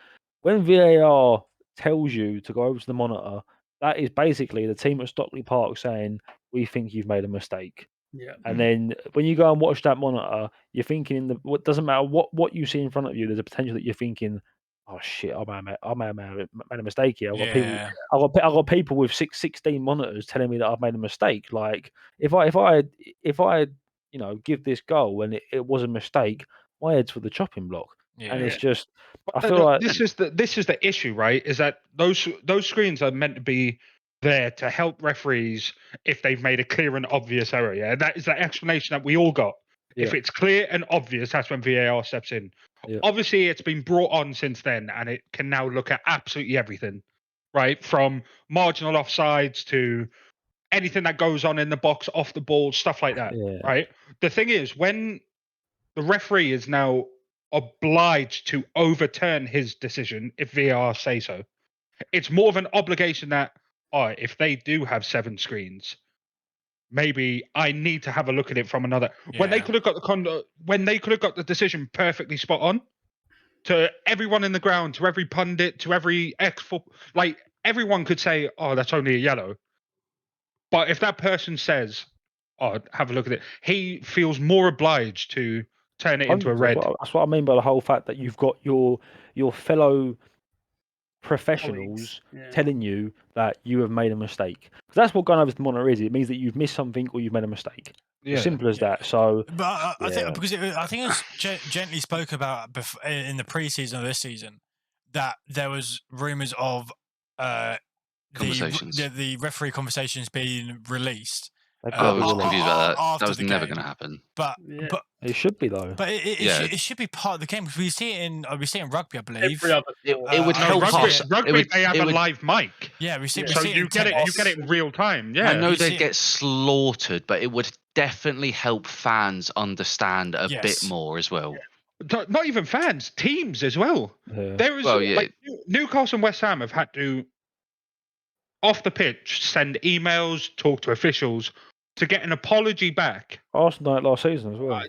when VAR tells you to go over to the monitor, that is basically the team at Stockley Park saying, "We think you've made a mistake." Yeah. And then when you go and watch that monitor, you're thinking what doesn't matter what you see in front of you. There's a potential that you're thinking, "Oh shit, I may have made a mistake here." I've got people with 16 monitors telling me that I've made a mistake. Like if I give this goal and it was a mistake, my head's for the chopping block. And it's just, I feel like this is the issue, right? Is that those screens are meant to be there to help referees if they've made a clear and obvious error. Yeah, that is the explanation that we all got. Yeah. If it's clear and obvious, that's when VAR steps in. Yeah. Obviously, it's been brought on since then, and it can now look at absolutely everything, right? From marginal offsides to anything that goes on in the box, off the ball, stuff like that, Yeah. right? The thing is, when the referee is now obliged to overturn his decision if VAR say so. It's more of an obligation that, if they do have 7 screens, maybe I need to have a look at it from another. When they could have got the decision perfectly spot on, to everyone in the ground, to every pundit, to every like everyone could say, "Oh, that's only a yellow." But if that person says, "Oh, have a look at it," he feels more obliged to turn it into a red. That's what I mean by the whole fact that you've got your fellow professionals telling you that you have made a mistake. Because that's what going over to the monitor is. It means that you've missed something or you've made a mistake. As simple as that. So, but I think because I think it was gently spoke about in the preseason of this season that there was rumors of the referee conversations being released. I was confused about that. That was never going to happen. But it should be though. But it should be part of the game because we see it in rugby, I believe. It would help us. Rugby, they have a live mic. Yeah, we see. So we see you get it in real time. Yeah, I know they'd get slaughtered, but it would definitely help fans understand a bit more as well. Not even fans, teams as well. Yeah. There is like Newcastle and West Ham have had to, off the pitch, send emails, talk to officials to get an apology back. Arsenal last season as well.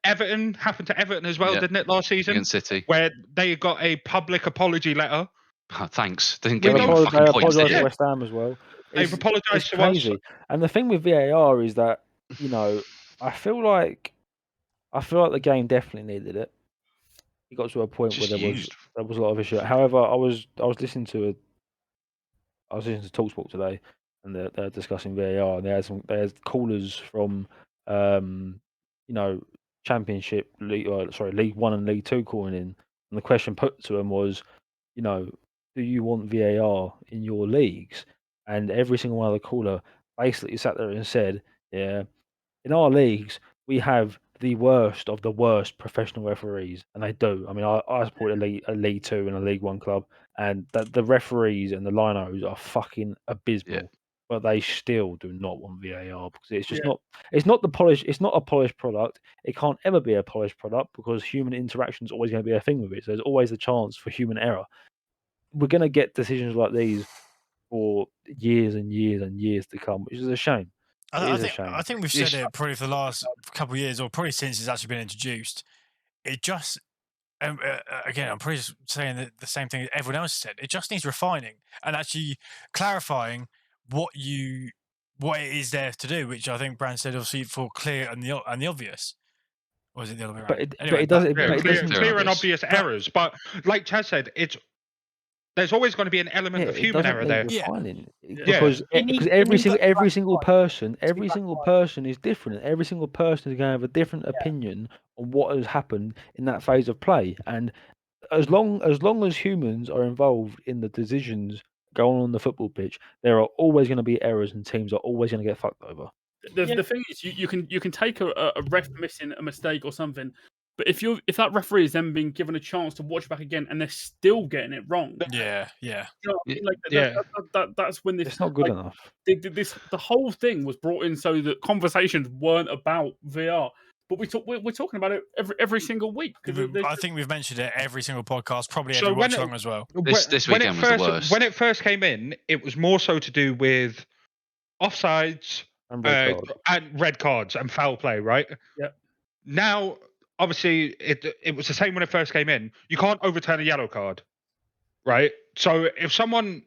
Everton happened to Everton as well, didn't it, last season? Against City. Where they got a public apology letter. Oh, thanks. They didn't give me fucking points. They apologised to West Ham as well. They've apologised to crazy. And the thing with VAR is that, I feel like the game definitely needed it. It got to a point where there was a lot of issue. However, I was listening to TalkSport today, and they're discussing VAR, and they had callers from Championship League, League 1 and League 2 calling in, and the question put to them was, do you want VAR in your leagues? And every single one of the caller basically sat there and said, yeah, in our leagues we have the worst of the worst professional referees, and they do. I mean, I support a League 2 and a League 1 club, and the referees and the linos are fucking abysmal. Yeah. But they still do not want VAR because it's just not. It's not the polish. It's not a polished product. It can't ever be a polished product because human interaction is always going to be a thing with it. So there's always a chance for human error. We're going to get decisions like these for years and years and years to come, which is a shame. I think we've said it probably for the last couple of years, or probably since it's actually been introduced. It just, again, I'm probably just saying the same thing everyone else said. It just needs refining and actually clarifying what it is there to do, which I think Brand said obviously for clear and the obvious. Or is it the other way around? But it doesn't clear and obvious errors. But like Chaz said, there's always going to be an element of human error there. Because every single person is different. Every single person is going to have a different opinion on what has happened in that phase of play. And as long as humans are involved in the decisions going on the football pitch, there are always going to be errors, and teams are always going to get fucked over. The thing is, you can take a ref missing a mistake or something. But if that referee is then being given a chance to watch back again and they're still getting it wrong, that's when it's not good enough. The whole thing was brought in so that conversations weren't about VR, but we're talking about it every single week. I think we've mentioned it every single podcast, probably every watch along as well. This weekend was the worst. When it first came in, it was more so to do with offsides and red cards and foul play, right? Yeah. Now, obviously, it was the same when it first came in. You can't overturn a yellow card, right? So if someone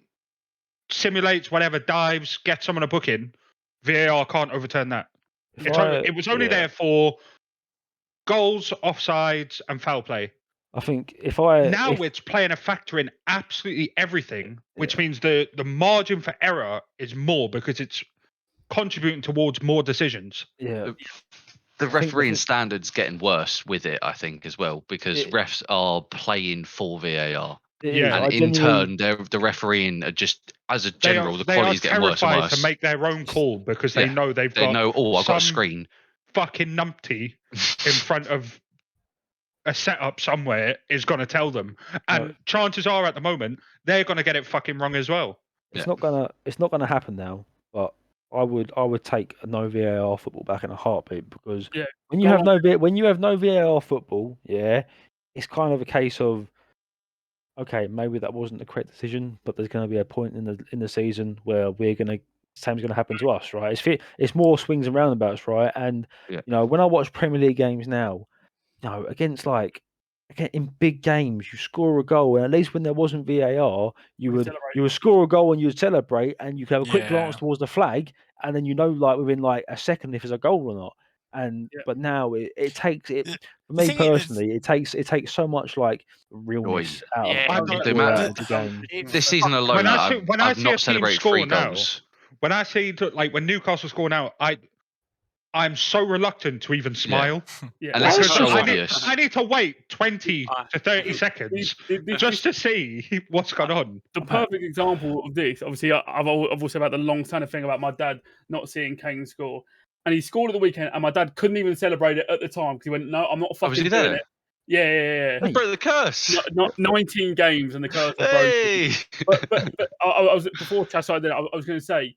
simulates whatever, dives, gets someone a booking, VAR can't overturn that. It was only there for goals, offsides, and foul play. I think it's playing a factor in absolutely everything, which means the margin for error is more because it's contributing towards more decisions. Yeah. The refereeing standards getting worse with it, I think, as well, because refs are playing for VAR. And in turn, the refereeing are just, as a general, the quality is getting worse and worse. To make their own call because they know I've got a screen. Fucking numpty in front of a setup somewhere is going to tell them, and chances are at the moment they're going to get it fucking wrong as well. It's not gonna happen now, but I would take a no VAR football back in a heartbeat, because Yeah, when you go have on. no VAR football, it's kind of a case of, okay, maybe that wasn't the correct decision, but there's going to be a point in the season where same is going to happen to us, right? It's more swings and roundabouts, right? And Yeah. when I watch Premier League games now, against in big games, you score a goal, and at least when there wasn't VAR, you would score a goal and you'd celebrate, and you could have a quick glance towards the flag, and then within like a second if there's a goal or not. But now it takes it. For me personally, it takes so much like realness out of the game. This season alone, I've not celebrated 3 goals. When I see when Newcastle score now, I'm so reluctant to even smile. Unless it's so obvious. I need to wait 20 to 30 seconds just to see what's gone on. The perfect example of this, obviously, I've also about the long-standing thing about my dad not seeing Kane score. And he scored at the weekend, and my dad couldn't even celebrate it at the time because he went, "No, I'm not fucking doing it." Yeah. They broke the curse. Not 19 games and the curse was broken. But I was before Chad started. I was going to say,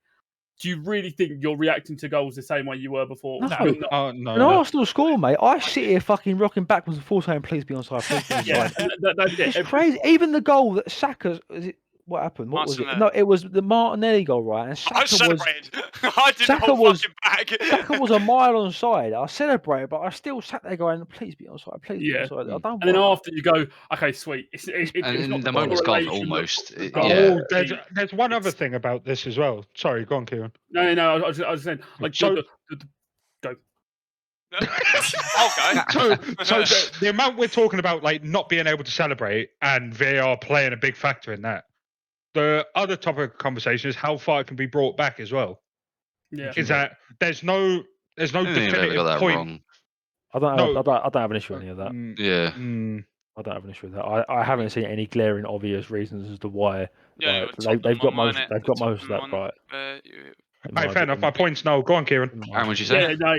do you really think you're reacting to goals the same way you were before? No. When Arsenal score, mate, I sit here fucking rocking backwards and forwards saying, "Please be onside, please be onside." That's it. It's crazy. Even the goal that Saka, what happened? What was it? No, it was the Martinelli goal, right? And I celebrated. I didn't hold fucking back. Saka was a mile onside. I celebrated, but I still sat there going, "Please be onside, please be onside." I don't. And then after you go, okay, sweet. And not the moment's gone almost. There's one other thing about this as well. Sorry, go on, Kieran. No. I was saying, like, go. So the amount we're talking about, like not being able to celebrate, and VAR playing a big factor in that. The other topic of conversation is how far it can be brought back as well. Yeah, is that there's no definitive point. I don't have an issue with any of that. I don't have an issue with that. I haven't seen any glaring obvious reasons as to why. Yeah, they've got most of that right. Right, fair enough. My point's no. Go on, Kieran. Aaron, what'd you say? Yeah, no.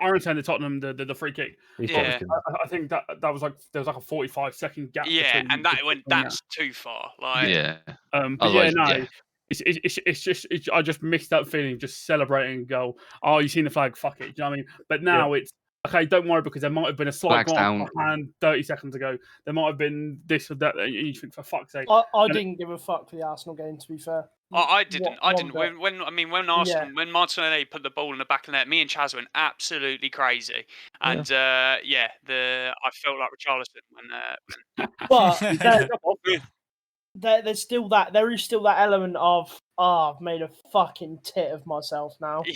Aaron saying the Tottenham, the free kick. Yeah, I think that was like there was like a 45-second gap. Yeah, and that's too far. Like, but it's just I just missed that feeling of just celebrating and go, "Oh, you seen the flag? Fuck it." Do you know what I mean? But now it's okay. Don't worry, because there might have been a slight glance hand 30 seconds ago. There might have been this or that. And you think, for fuck's sake. I didn't give a fuck for the Arsenal game, to be fair. I didn't. When Arsenal, when Martinelli put the ball in the back of the net, me and Chaz went absolutely crazy, and I felt like Richarlison when. But there is still that element of I've made a fucking tit of myself now. The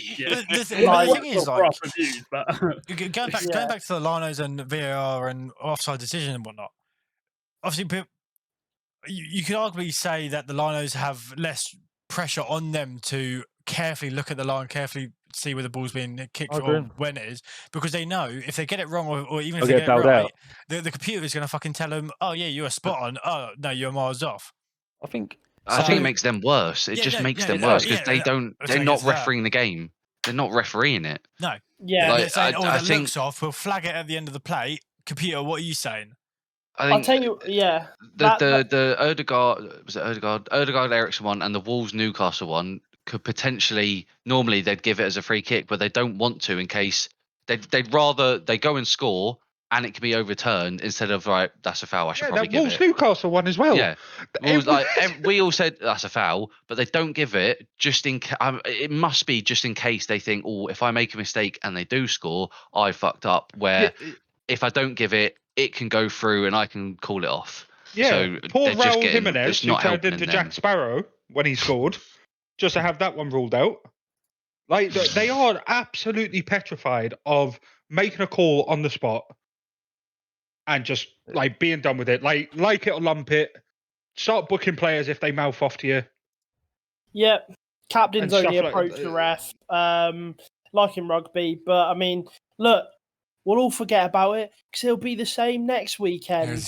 thing is, going back to the Linos and VAR and offside decision and whatnot. Obviously, you could arguably say that the Linos have less pressure on them to carefully look at the line, carefully see where the ball's being kicked or when it is, because they know if they get it wrong or even if they get it right, the computer is going to fucking tell them, "Oh yeah, you were spot on. Oh no, you're miles off." I think it makes them worse. It just makes them worse because they're not refereeing the game. They're not refereeing it. No. Yeah. Like, they're saying, that looks off. We'll flag it at the end of the play. Computer, what are you saying? I'll tell you, the Odegaard Ericsson one and the Wolves Newcastle one could potentially, normally they'd give it as a free kick, but they don't want to in case they'd rather they go and score and it can be overturned instead of that's a foul. I should probably give Wolves Newcastle one as well. Yeah, we all said that's a foul, but they don't give it just in. It must be just in case they think, oh, if I make a mistake and they do score, I fucked up. Where if I don't give it, it can go through and I can call it off. Yeah, so poor Raul Jimenez, who turned into Jack Sparrow when he scored, just to have that one ruled out. Like, they are absolutely petrified of making a call on the spot and just like being done with it. Like it or lump it. Start booking players if they mouth off to you. Yeah, captains only approach the ref, like in rugby. But I mean, look. We'll all forget about it because it'll be the same next weekend, and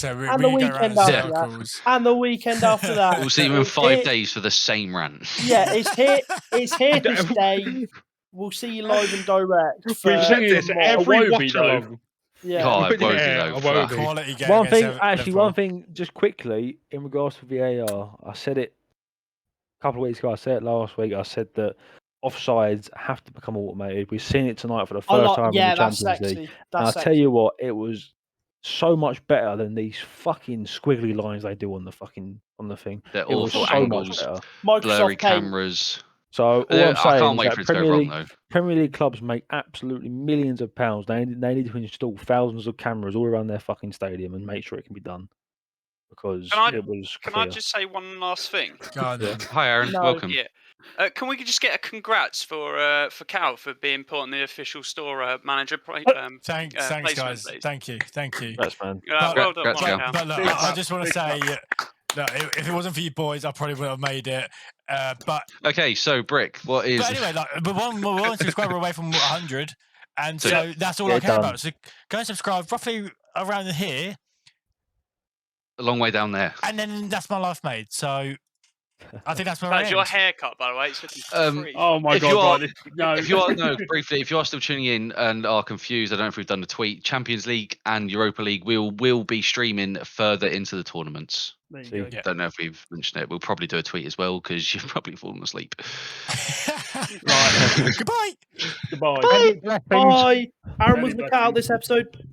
the weekend after that, and the weekend after that. We'll see you in 5 days for the same rant. Yeah, it's here to stay. We'll see you live and direct. We've said this every watch along. Yeah, Quality game. One thing, just quickly in regards to VAR, I said it a couple of weeks ago. I said it last week. I said that offsides have to become automated. We've seen it tonight for the I first like, time in yeah, the that's Champions League. sexy. And That's I'll tell you sexy. what, it was so much better than these fucking squiggly lines they do on the thing. They're It was awful so angles, much better. blurry Microsoft Paint. cameras. So all I'm I saying can't is wait that for it to go wrong though. Premier League clubs make absolutely millions of pounds. They need to install thousands of cameras all around their fucking stadium and make sure it can be done. Because it was Can clear. I just say one last thing? Go on then. Hi, Aaron. No. Welcome. Yeah. Can we just get a congrats for Cal for being put on the official store manager Thanks, placement, guys. please? Thank you. That's man. Well done, Congrats, Cal. Cal. But look, Big I clap, just want to big say, clap. look, if it wasn't for you boys, I probably would have made it. But Okay, so Brick, what is? anyway, like we're one subscriber away from 100, and So- so that's all Yeah, I care done. about. So go and subscribe, roughly around here, A long way down there. and then that's my life made. So I think that's where I That's your end. haircut, by the way. It's looking pretty. Oh my If god, you are- right, no. If you are briefly, if you are still tuning in and are confused, I don't know if we've done the tweet. Champions League and Europa League will be streaming further into the tournaments. There you See. go. Yeah. Don't know if we've mentioned it. We'll probably do a tweet as well because you've probably fallen asleep. Right. Goodbye. Goodbye. Bye. Aaron Many was the cut out blessings. this episode.